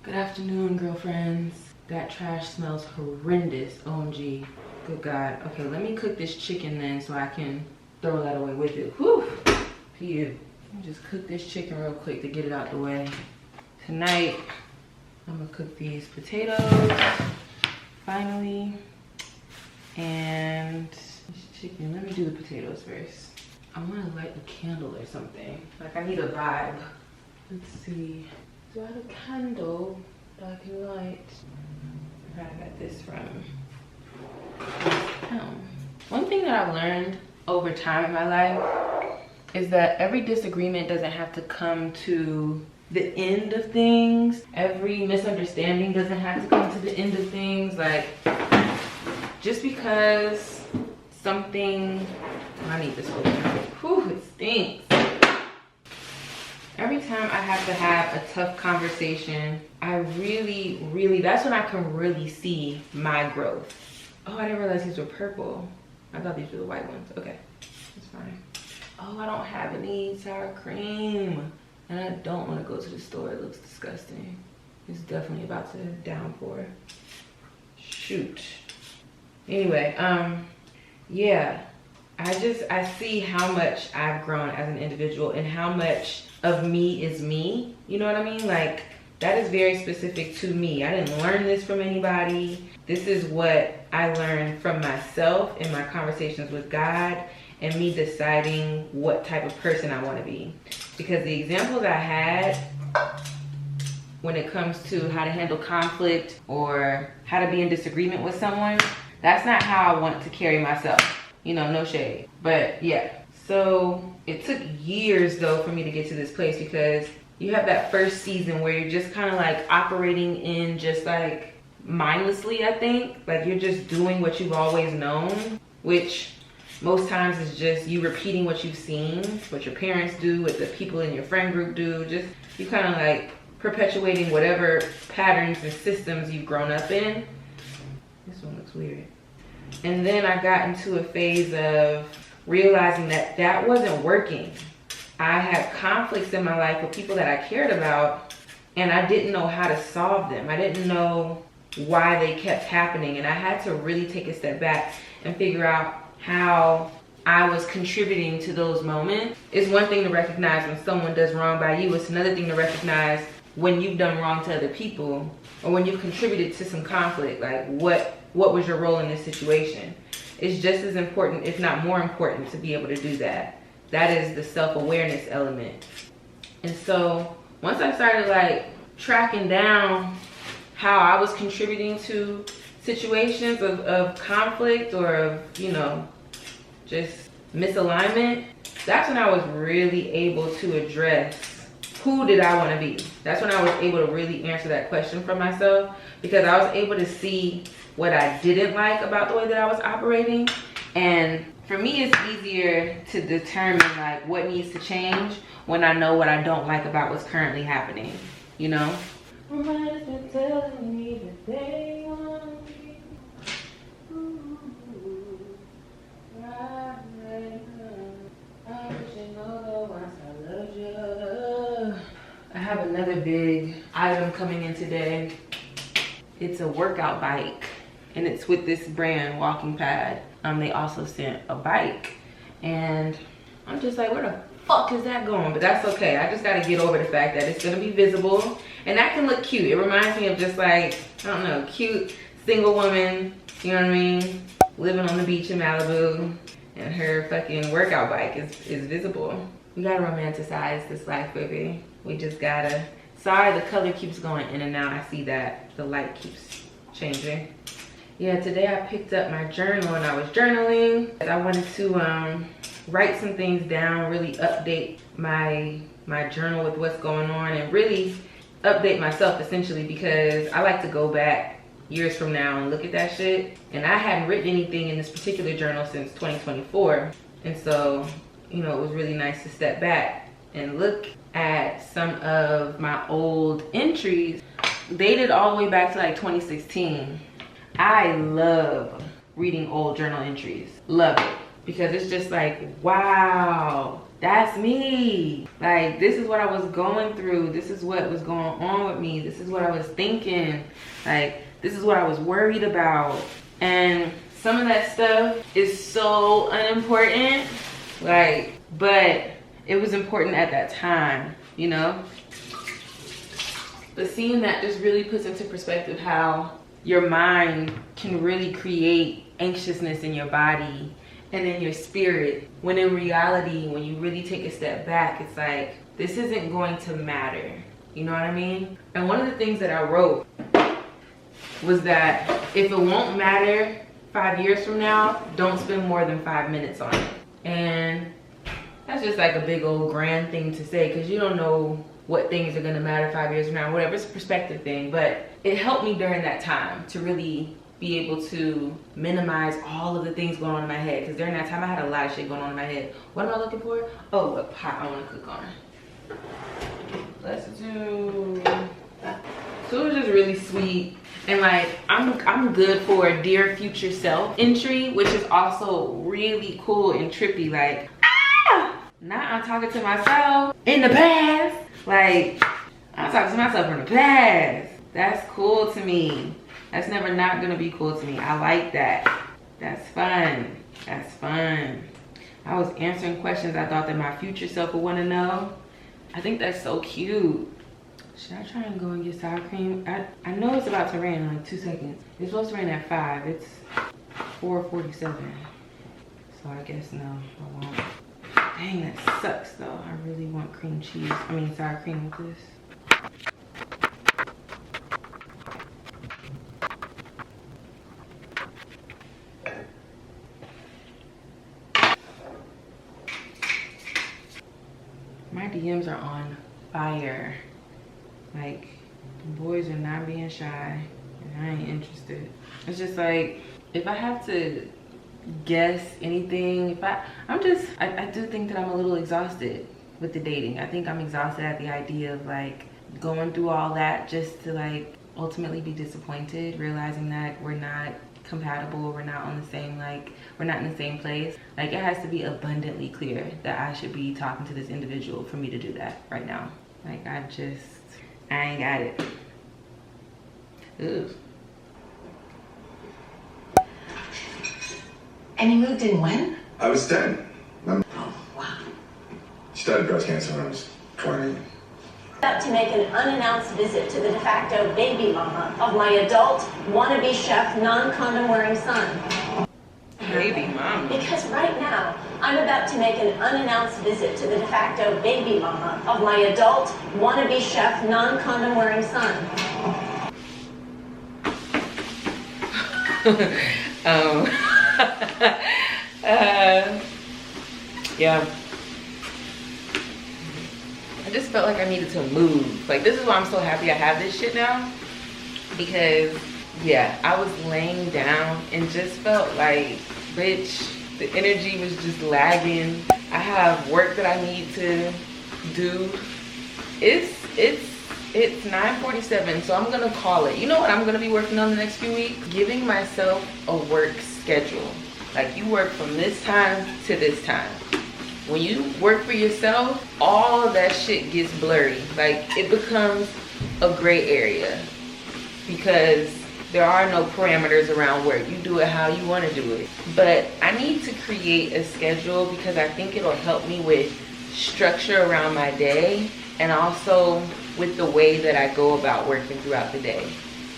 Good afternoon, girlfriends. That trash smells horrendous. OMG. Good God. Okay, let me cook this chicken then so I can throw that away with it. Whew. Phew. Let me just cook this chicken real quick to get it out the way. Tonight, I'm going to cook these potatoes. Finally. And this chicken. Let me do the potatoes first. I want to light a candle or something. Like I need a vibe. Let's see. Do I have a candle that I can light? I got this from. One thing that I've learned over time in my life is that every disagreement doesn't have to come to the end of things. Every misunderstanding doesn't have to come to the end of things. Like, just because something, I need this open. Whew, it stinks. Every time I have to have a tough conversation, I really, that's when I can really see my growth. Oh, I didn't realize these were purple. I thought these were the white ones. Okay, that's fine. Oh, I don't have any sour cream. And I don't want to go to the store. It looks disgusting. It's definitely about to downpour. Shoot. Anyway, yeah. I see how much I've grown as an individual and how much of me is me. You know what I mean? Like, that is very specific to me. I didn't learn this from anybody. This is what I learned from myself in my conversations with God and me deciding what type of person I want to be. Because the examples I had when it comes to how to handle conflict or how to be in disagreement with someone, that's not how I want to carry myself. No shade. But yeah. So it took years though for me to get to this place, because you have that first season where you're just kind of like operating in just like mindlessly, I think. Like you're just doing what you've always known, which most times is just you repeating what you've seen, what your parents do, what the people in your friend group do. Just you kind of like perpetuating whatever patterns and systems you've grown up in. This one looks weird. And then I got into a phase of realizing that that wasn't working. I had conflicts in my life with people that I cared about, and I didn't know how to solve them. I didn't know why they kept happening, and I had to really take a step back and figure out how I was contributing to those moments. It's one thing to recognize when someone does wrong by you. It's another thing to recognize
when you've done wrong to other people, or when you've contributed to some conflict, like what was your role in this situation? It's just as important, if not more important, to be able to do that. That is the self-awareness element. And so once I started like tracking down how I was contributing to situations of conflict or of, you know, just misalignment, that's when I was really able to address who did I want to be. That's when I was able to really answer that question for myself, because I was able to see what I didn't like about the way that I was operating. And for me, it's easier to determine like what needs to change when I know what I don't like about what's currently happening, you know? I have another big item coming in today. It's a workout bike, and it's with this brand, Walking Pad. They also sent a bike, and I'm just like, where the fuck is that going? But that's okay. I just gotta get over the fact that it's gonna be visible, and that can look cute. It reminds me of just like, I don't know, cute single woman, you know what I mean? Living on the beach in Malibu, and her fucking workout bike is visible. We gotta romanticize this life, baby. We just gotta. Sorry, the color keeps going in and out. I see that the light keeps changing. Yeah, today I picked up my journal and I was journaling. I wanted to write some things down, really update my journal with what's going on, and really update myself essentially, because I like to go back years from now and look at that shit. And I hadn't written anything in this particular journal since 2024. And so, you know, it was really nice to step back and look at some of my old entries dated all the way back to like 2016. I love reading old journal entries. Love it. Because it's just like, wow, that's me. Like, this is what I was going through. This is what was going on with me. This is what I was thinking. Like, this is what I was worried about. And some of that stuff is so unimportant. Like, but it was important at that time, you know? But seeing that just really puts into perspective how your mind can really create anxiousness in your body and in your spirit, when in reality, when you really take a step back, it's like, this isn't going to matter. You know what I mean? And one of the things that I wrote was that if it won't matter 5 years from now, don't spend more than 5 minutes on it. And that's just like a big old grand thing to say, because you don't know what things are gonna matter 5 years from now, whatever. It's a perspective thing. But it helped me during that time to really be able to minimize all of the things going on in my head, because during that time I had a lot of shit going on in my head. What am I looking for? Oh, a pot I want to cook on. Let's do. So it was just really sweet, and like I'm good for a dear future self entry, which is also really cool and trippy. Like, now I'm talking to myself in the past. Like, I'm talking to myself from the past. That's cool to me. That's never not gonna be cool to me. I like that. That's fun. That's fun. I was answering questions I thought that my future self would want to know. I think that's so cute. Should I try and go and get sour cream? I know it's about to rain in like 2 seconds. It's supposed to rain at 5. It's 4:47. So I guess no, I won't. Dang, that sucks though. I really want cream cheese. I mean sour cream with this. My DMs are on fire. Like, boys are not being shy, and I ain't interested. It's just like, if I have to guess anything, I do think that I'm a little exhausted with the dating. I think I'm exhausted at the idea of like going through all that just to like ultimately be disappointed, realizing that we're not compatible, we're not on the same, like, we're not in the same place. Like, it has to be abundantly clear that I should be talking to this individual for me to do that right now. Like, I ain't got it. Ugh.
And you moved in when?
I was 10.
Oh, wow.
She died of breast cancer when I was 20. About to make an unannounced visit to the de facto baby mama of my adult wannabe chef non-condom wearing son.
Baby mama.
Because right now, I'm about to make an unannounced visit to the de facto baby mama of my adult wannabe chef non-condom wearing son.
Yeah. I just felt like I needed to move. Like, this is why I'm so happy I have this shit now. Because, yeah, I was laying down and just felt like, bitch, the energy was just lagging. I have work that I need to do. It's 9:47, so I'm gonna call it. You know what I'm gonna be working on the next few weeks? Giving myself a work schedule. Like, you work from this time to this time. When you work for yourself, all of that shit gets blurry. Like, it becomes a gray area because there are no parameters around work. You do it how you want to do it. But I need to create a schedule because I think it'll help me with structure around my day and also with the way that I go about working throughout the day,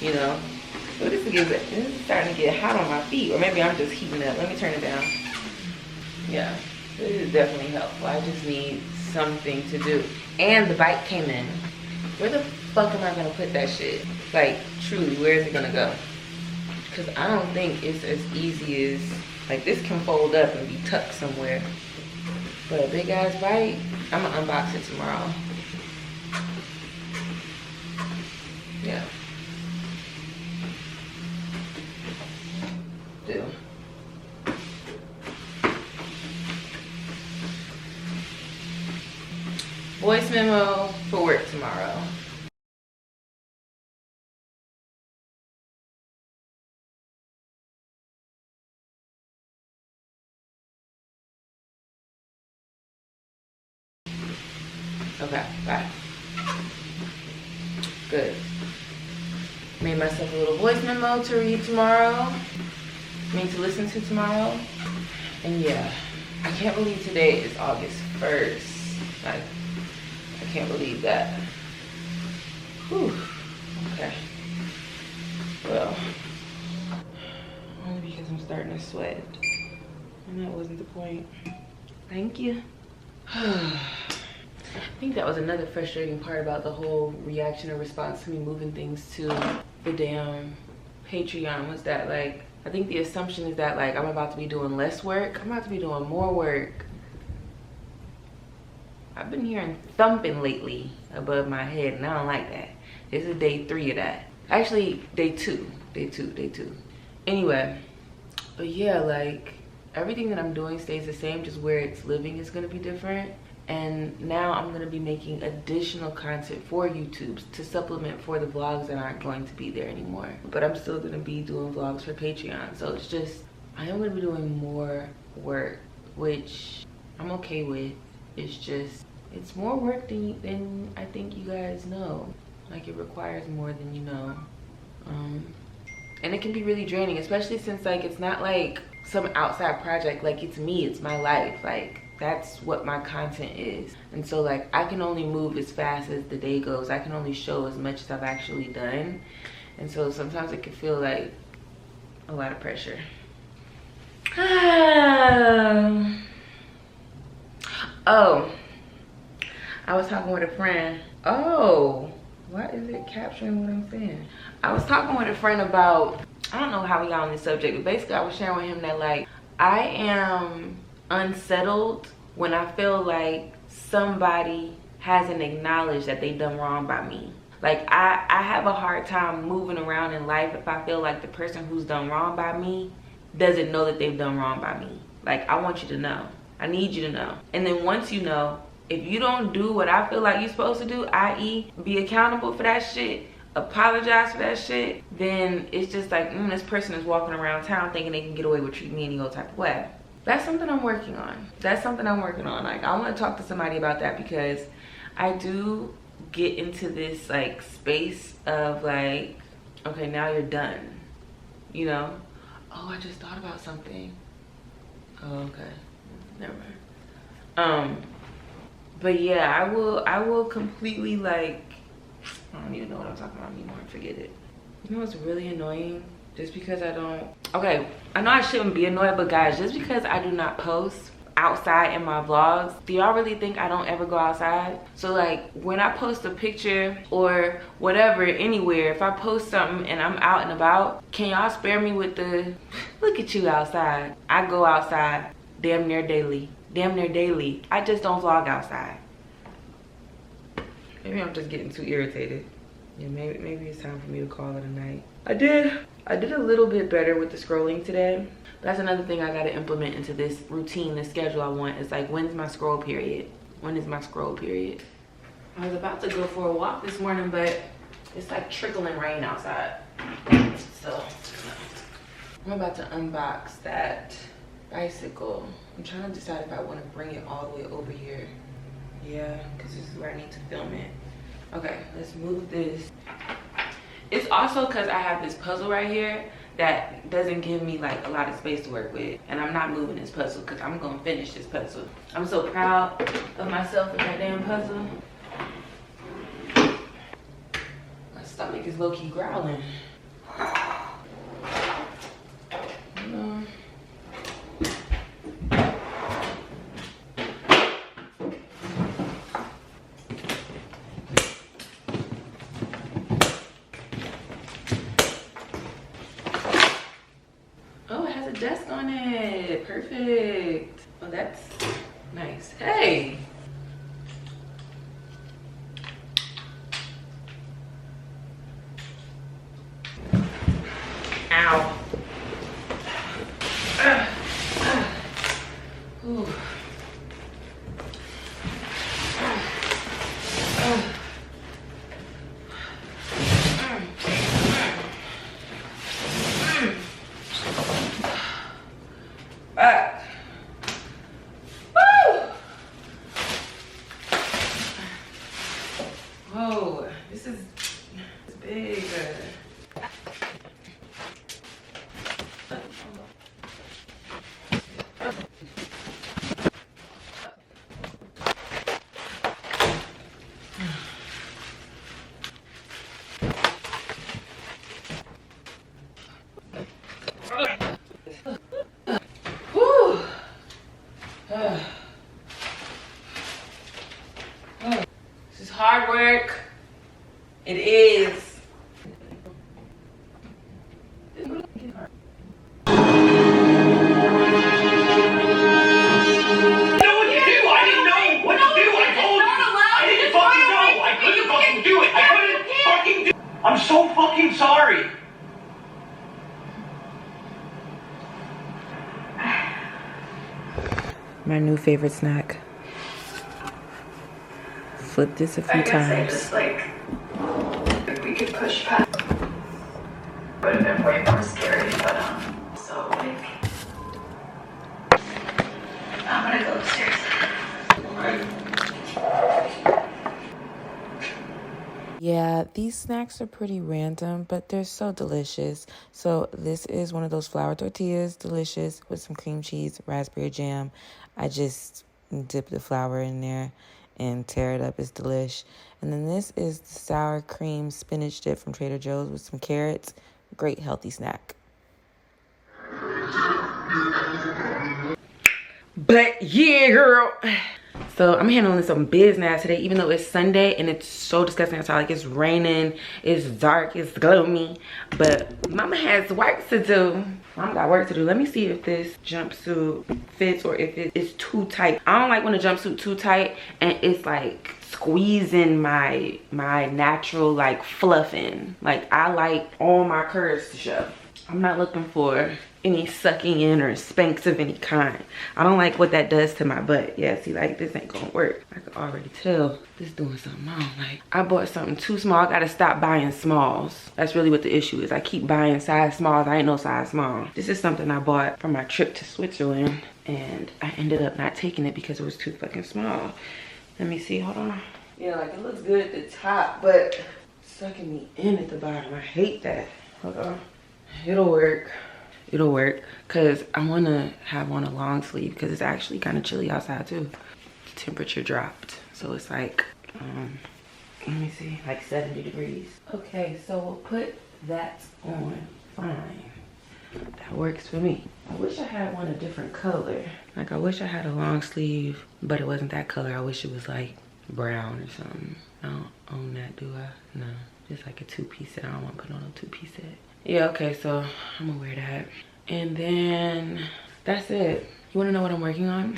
you know? So this is starting to get hot on my feet, or maybe I'm just heating up. Let me turn it down. Yeah. This is definitely helpful. I just need something to do. And the bike came in. Where the fuck am I gonna put that shit? Like, truly, where is it gonna go? Because I don't think it's as easy as, like, this can fold up and be tucked somewhere. But a big ass bike, I'm gonna unbox it tomorrow. Yeah. Do. Voice memo for work tomorrow. Okay, bye. Good. Made myself a little voice memo to read tomorrow. To listen to tomorrow. And yeah, I can't believe today is August 1st. Like, I can't believe that. Whew. Okay. Well, only because I'm starting to sweat. And that wasn't the point. Thank you. I think that was another frustrating part about the whole reaction or response to me moving things to the damn Patreon was that, like, I think the assumption is that, like, I'm about to be doing less work. I'm about to be doing more work. I've been hearing thumping lately above my head, and I don't like that. This is day 3 of that. Actually, day two. Anyway, but yeah, like, everything that I'm doing stays the same, just where it's living is gonna be different. And now I'm gonna be making additional content for YouTube to supplement for the vlogs that aren't going to be there anymore. But I'm still gonna be doing vlogs for Patreon. So it's just, I am gonna be doing more work, which I'm okay with. It's just, it's more work than I think you guys know. Like, it requires more than you know. And it can be really draining, especially since, like, it's not like some outside project. Like, it's me, it's my life. Like, that's what my content is. And so, like, I can only move as fast as the day goes. I can only show as much as I've actually done. And so sometimes it can feel like a lot of pressure. Oh, I was talking with a friend. Oh, why is it capturing what I'm saying? I was talking with a friend about, I don't know how we got on this subject, but basically I was sharing with him that, like, I am unsettled when I feel like somebody hasn't acknowledged that they done wrong by me. Like, I have a hard time moving around in life if I feel like the person who's done wrong by me doesn't know that they've done wrong by me. Like, I want you to know. I need you to know. And then once you know, if you don't do what I feel like you're supposed to do, i.e. be accountable for that shit, apologize for that shit, then it's just like, this person is walking around town thinking they can get away with treating me any old type of way. That's something I'm working on. That's something I'm working on. Like, I want to talk to somebody about that because I do get into this, like, space of, like, okay, now you're done. You know? Oh, I just thought about something. Oh, okay. Never mind. But yeah, I will completely, like, I don't even know what I'm talking about anymore. Forget it. You know what's really annoying? Just because I don't, okay, I know I shouldn't be annoyed, but guys, just because I do not post outside in my vlogs, do y'all really think I don't ever go outside? So like when I post a picture or whatever anywhere, if I post something and I'm out and about, can y'all spare me with the look at you outside? I go outside damn near daily. I just don't vlog outside. Maybe I'm just getting too irritated. Yeah, maybe it's time for me to call it a night. I did a little bit better with the scrolling today. That's another thing I gotta implement into this routine, this schedule I want. Is like, when's my scroll period? When is my scroll period? I was about to go for a walk this morning, but it's like trickling rain outside. So I'm about to unbox that bicycle. I'm trying to decide if I want to bring it all the way over here. Yeah, because this is where I need to film it. Okay, let's move this. It's also because I have this puzzle right here that doesn't give me like a lot of space to work with, and I'm not moving this puzzle because I'm gonna finish this puzzle. I'm so proud of myself with that damn puzzle. My stomach is low-key growling. Desk on it. Perfect. Oh, that's nice. Hey. Ow. Ooh. Whoa, this is big. This is hard work. It is.
I'm so fucking sorry.
My new favorite snack. Flip this a few times.
Just like, if we could push past, would have been way more scary, but so like, I'm gonna go upstairs.
Yeah, these snacks are pretty random, but they're so delicious. So this is one of those flour tortillas, delicious, with some cream cheese, raspberry jam. I just dip the flour in there and tear it up. It's delish. And then this is the sour cream spinach dip from Trader Joe's with some carrots. Great healthy snack.
But yeah, girl. So I'm handling some business today, even though it's Sunday and it's so disgusting outside. Like, it's raining, it's dark, it's gloomy, but mama has work to do. Mama got work to do. Let me see if this jumpsuit fits or if it's too tight. I don't like when a jumpsuit too tight and it's like squeezing my natural like fluffing. Like, I like all my curves to show. I'm not looking for any sucking in or spanks of any kind. I don't like what that does to my butt. Yeah, see, like, this ain't gonna work. I can already tell this doing something wrong. Like, I bought something too small. I gotta stop buying smalls. That's really what the issue is. I keep buying size smalls. I ain't no size small. This is something I bought for my trip to Switzerland, and I ended up not taking it because it was too fucking small. Let me see, hold on. Yeah, like, it looks good at the top, but sucking me in at the bottom. I hate that. Hold on. It'll work. It'll work, because I want to have on a long sleeve because it's actually kind of chilly outside too. The temperature dropped. So it's like, let me see, like 70 degrees. Okay, so we'll put that on. Fine. That works for me. I wish I had one a different color. Like, I wish I had a long sleeve, but it wasn't that color. I wish it was like brown or something. I don't own that, do I? No. Just like a two-piece set. I don't want to put on a two-piece set. Yeah, okay, so I'm gonna wear that. And then that's it. You wanna know what I'm working on?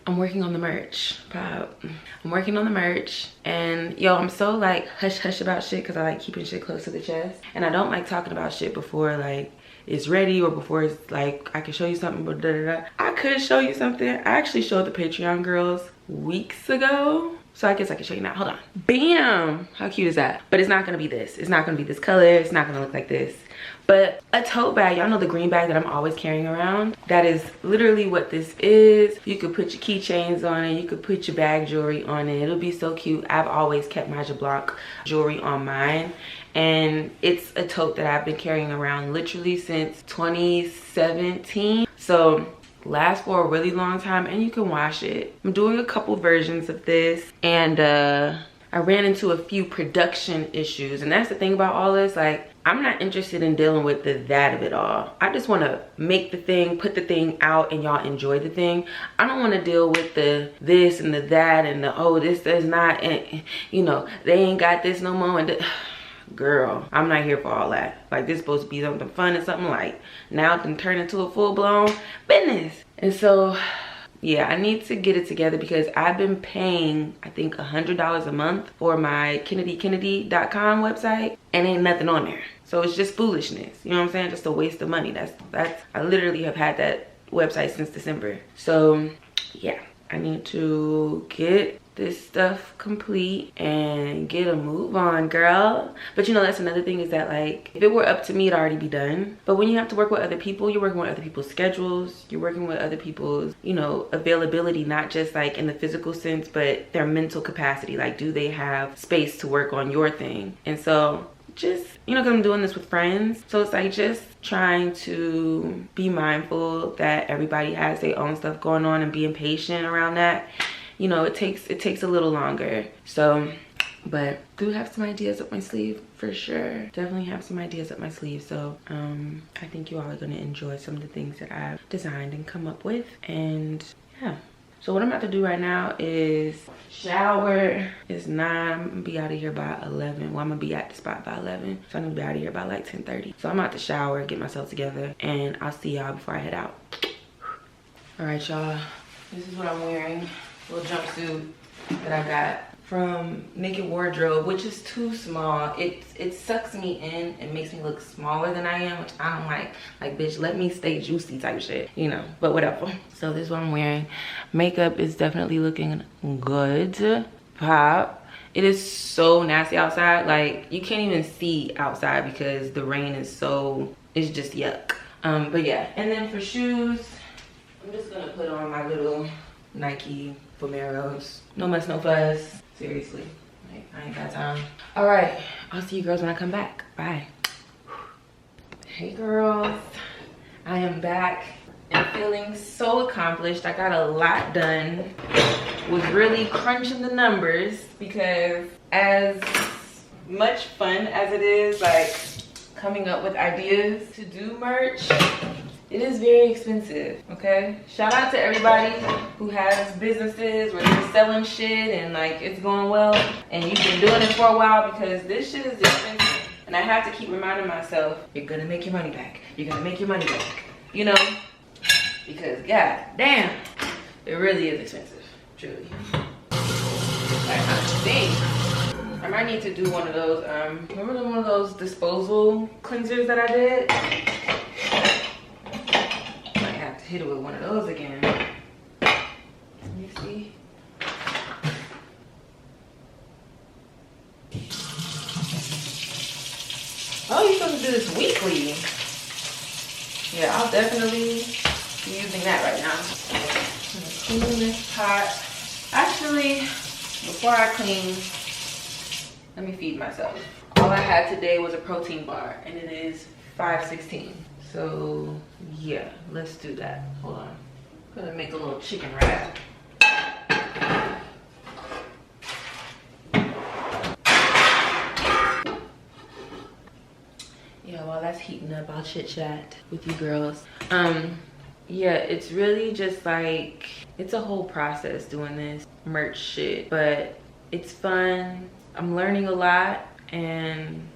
I'm working on the merch, pop. I'm working on the merch, and yo, I'm so like hush hush about shit because I like keeping shit close to the chest, and I don't like talking about shit before like it's ready or before it's like I can show you something, but I could show you something. I actually showed the Patreon girls weeks ago, so I guess I can show you now. Hold on. Bam! How cute is that? But it's not gonna be this. It's not gonna be this color. It's not gonna look like this. But a tote bag, y'all know the green bag that I'm always carrying around? That is literally what this is. You could put your keychains on it. You could put your bag jewelry on it. It'll be so cute. I've always kept my Jablock jewelry on mine. And it's a tote that I've been carrying around literally since 2017. So lasts for a really long time, and you can wash it. I'm doing a couple versions of this, and I ran into a few production issues, and that's the thing about all this. Like, I'm not interested in dealing with the that of it all. I just want to make the thing, put the thing out, and y'all enjoy the thing. I don't want to deal with the this and the that and the oh this does not, and you know they ain't got this no more. And girl, I'm not here for all that. Like, this is supposed to be something fun and something like now it can turn into a full-blown business. And so yeah, I need to get it together because I've been paying, I think, $100 a month for my KennedyKennedy.com website, and ain't nothing on there. So it's just foolishness. You know what I'm saying? Just a waste of money. That's I literally have had that website since December. So yeah, I need to get this stuff complete and get a move on, girl. But you know, that's another thing, is that like if it were up to me, it'd already be done. But when you have to work with other people, you're working with other people's schedules, you're working with other people's, you know, availability, not just like in the physical sense, but their mental capacity. Like, do they have space to work on your thing? And so just, you know, because I'm doing this with friends, so it's like just trying to be mindful that everybody has their own stuff going on and being patient around that. You know, it takes a little longer. So, but do have some ideas up my sleeve for sure. Definitely have some ideas up my sleeve. So I think you all are gonna enjoy some of the things that I've designed and come up with. And yeah, so what I'm about to do right now is shower. It's 9. I'm gonna be out of here by 11. Well, I'm gonna be at the spot by 11, so I'm gonna be out of here by like 10:30. So I'm about to shower, get myself together, and I'll see y'all before I head out. All right, y'all, this is what I'm wearing. Little jumpsuit that I got from Naked Wardrobe, which is too small. It sucks me in and makes me look smaller than I am, which I don't like. Like, bitch, let me stay juicy type shit, you know, but whatever. So this is what I'm wearing. Makeup is definitely looking good. Pop. It is so nasty outside. Like, you can't even see outside because the rain is so, it's just yuck. But yeah, and then for shoes, I'm just gonna put on my little Nike Vomeros. No muss, no fuss. Seriously, like, I ain't got time. All right, I'll see you girls when I come back. Bye. Hey girls, I am back and feeling so accomplished. I got a lot done. Was really crunching the numbers because as much fun as it is, like coming up with ideas to do merch, it is very expensive, okay? Shout out to everybody who has businesses where they're selling shit and like it's going well and you've been doing it for a while, because this shit is expensive. And I have to keep reminding myself, you're gonna make your money back. You're gonna make your money back, you know? Because god damn, it really is expensive, truly. I might need to do one of those, remember one of those disposal cleansers that I did? Hit it with one of those again. Let me see. Oh, you're supposed to do this weekly. Yeah, I'll definitely be using that right now. I'm gonna clean this pot. Actually, before I clean, let me feed myself. All I had today was a protein bar, and it is 5:16. So yeah, let's do that. Hold on. I'm gonna make a little chicken wrap. heating up. I'll chit chat with you girls. Yeah, it's really just like, it's a whole process doing this merch shit, but it's fun. I'm learning a lot, and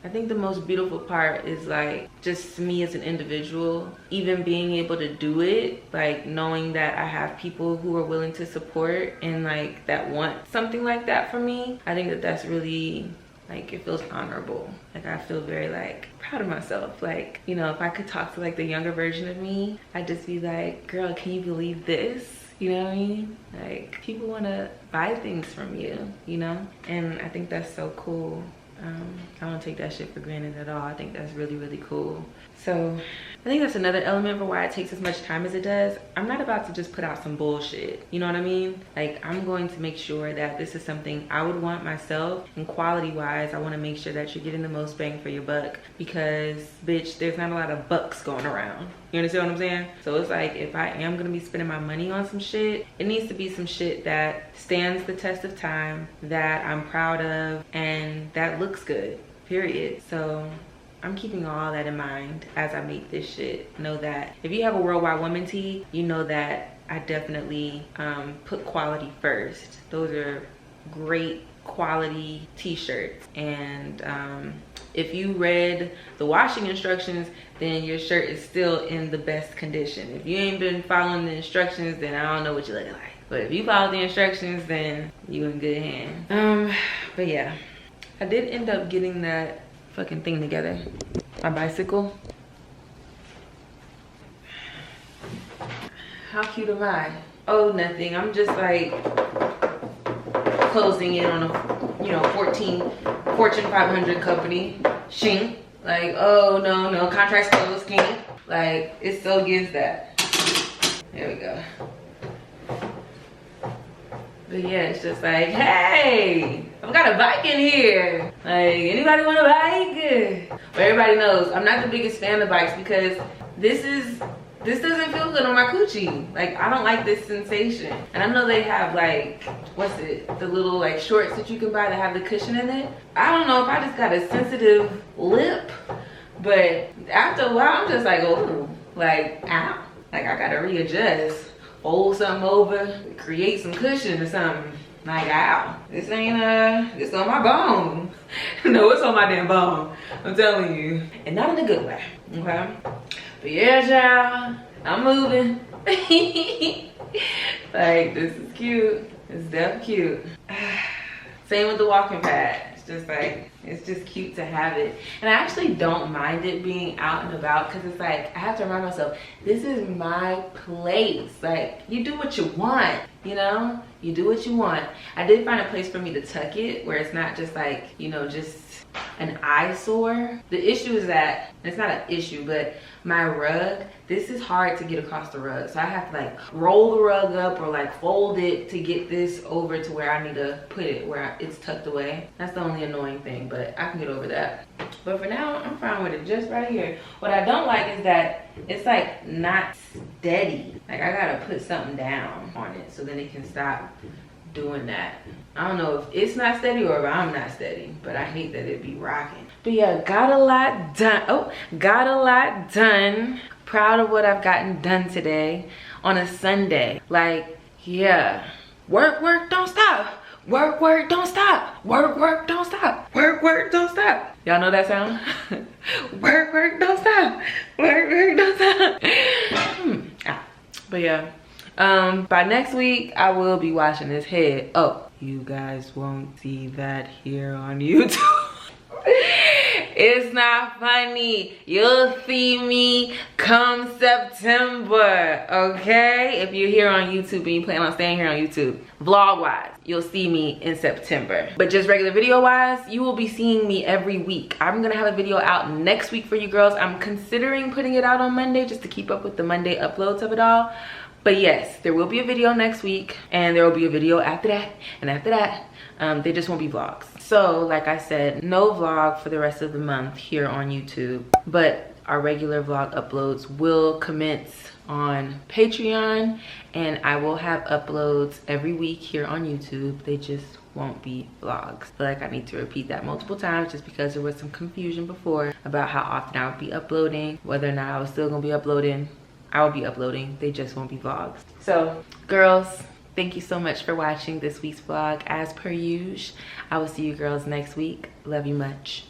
I think the most beautiful part is like just me as an individual, even being able to do it, like knowing that I have people who are willing to support and like that want something like that for me. I think that that's really, like, it feels honorable. Like, I feel very like proud of myself. Like, you know, if I could talk to like the younger version of me, I'd just be like, girl, can you believe this? You know what I mean? Like, people want to buy things from you, you know? And I think that's so cool. I don't take that shit for granted at all. I think that's really, really cool. So I think that's another element for why it takes as much time as it does. I'm not about to just put out some bullshit. You know what I mean? Like, I'm going to make sure that this is something I would want myself. And quality wise, I want to make sure that you're getting the most bang for your buck, because bitch, there's not a lot of bucks going around. You understand what I'm saying? So it's like, if I am gonna be spending my money on some shit, it needs to be some shit that stands the test of time, that I'm proud of, and that looks good, period. So I'm keeping all that in mind as I make this shit. Know that if you have a Worldwide Woman tee, you know that I definitely put quality first. Those are great quality t-shirts, and if you read the washing instructions, then your shirt is still in the best condition. If you ain't been following the instructions, then I don't know what you look like. But if you follow the instructions, then you in good hands. But yeah, I did end up getting that fucking thing together, my bicycle. How cute am I? Oh, nothing. I'm just like closing in on a, you know, Fortune 500 company. Shing. Like, oh no, contracts closed, king. Like, it so gives that. There we go. But yeah, it's just like, hey, I've got a bike in here. Like, anybody want a bike? But everybody knows I'm not the biggest fan of bikes, because this doesn't feel good on my coochie. Like, I don't like this sensation. And I know they have like, what's it? The little like shorts that you can buy that have the cushion in it. I don't know if I just got a sensitive lip, but after a while, I'm just like, oh, like, ow. Like, I gotta readjust, fold something over, create some cushion or something. Like, ow, this ain't, it's on my bone. No, it's on my damn bone. I'm telling you. And not in a good way, okay? But yeah, child, I'm moving. Like, this is cute. It's definitely cute. Same with the walking pad. It's just like, it's just cute to have it. And I actually don't mind it being out and about, because it's like, I have to remind myself, this is my place. Like, you do what you want, you know? You do what you want. I did find a place for me to tuck it where it's not just like, you know, just an eyesore. The issue is that, it's not an issue, but my rug, this is hard to get across the rug. So I have to like roll the rug up or like fold it to get this over to where I need to put it, where it's tucked away. That's the only annoying thing, but I can get over that. But for now, I'm fine with it just right here. What I don't like is that it's like not steady. Like, I gotta put something down on it so then it can stop doing that. I don't know if it's not steady or if I'm not steady, but I hate that it be rocking. But yeah, got a lot done. Oh, got a lot done. Proud of what I've gotten done today on a Sunday. Like, yeah, work, don't stop. Work, don't stop. Work, don't stop. Work, don't stop. Y'all know that sound? Work, don't stop. Work, don't stop. But yeah, by next week, I will be washing this head. Oh, you guys won't see that here on YouTube. It's not funny. You'll see me come September, okay? If you're here on YouTube and you plan on staying here on YouTube, vlog-wise, you'll see me in September. But just regular video-wise, you will be seeing me every week. I'm gonna have a video out next week for you girls. I'm considering putting it out on Monday just to keep up with the Monday uploads of it all. But yes, there will be a video next week, and there will be a video after that, and after that. They just won't be vlogs. So, like I said, no vlog for the rest of the month here on YouTube, but our regular vlog uploads will commence on Patreon, and I will have uploads every week here on YouTube. They just won't be vlogs. I feel like I need to repeat that multiple times just because there was some confusion before about how often I would be uploading, whether or not I was still gonna be uploading. I will be uploading, they just won't be vlogs. So girls, thank you so much for watching this week's vlog. As per usual, I will see you girls next week. Love you much.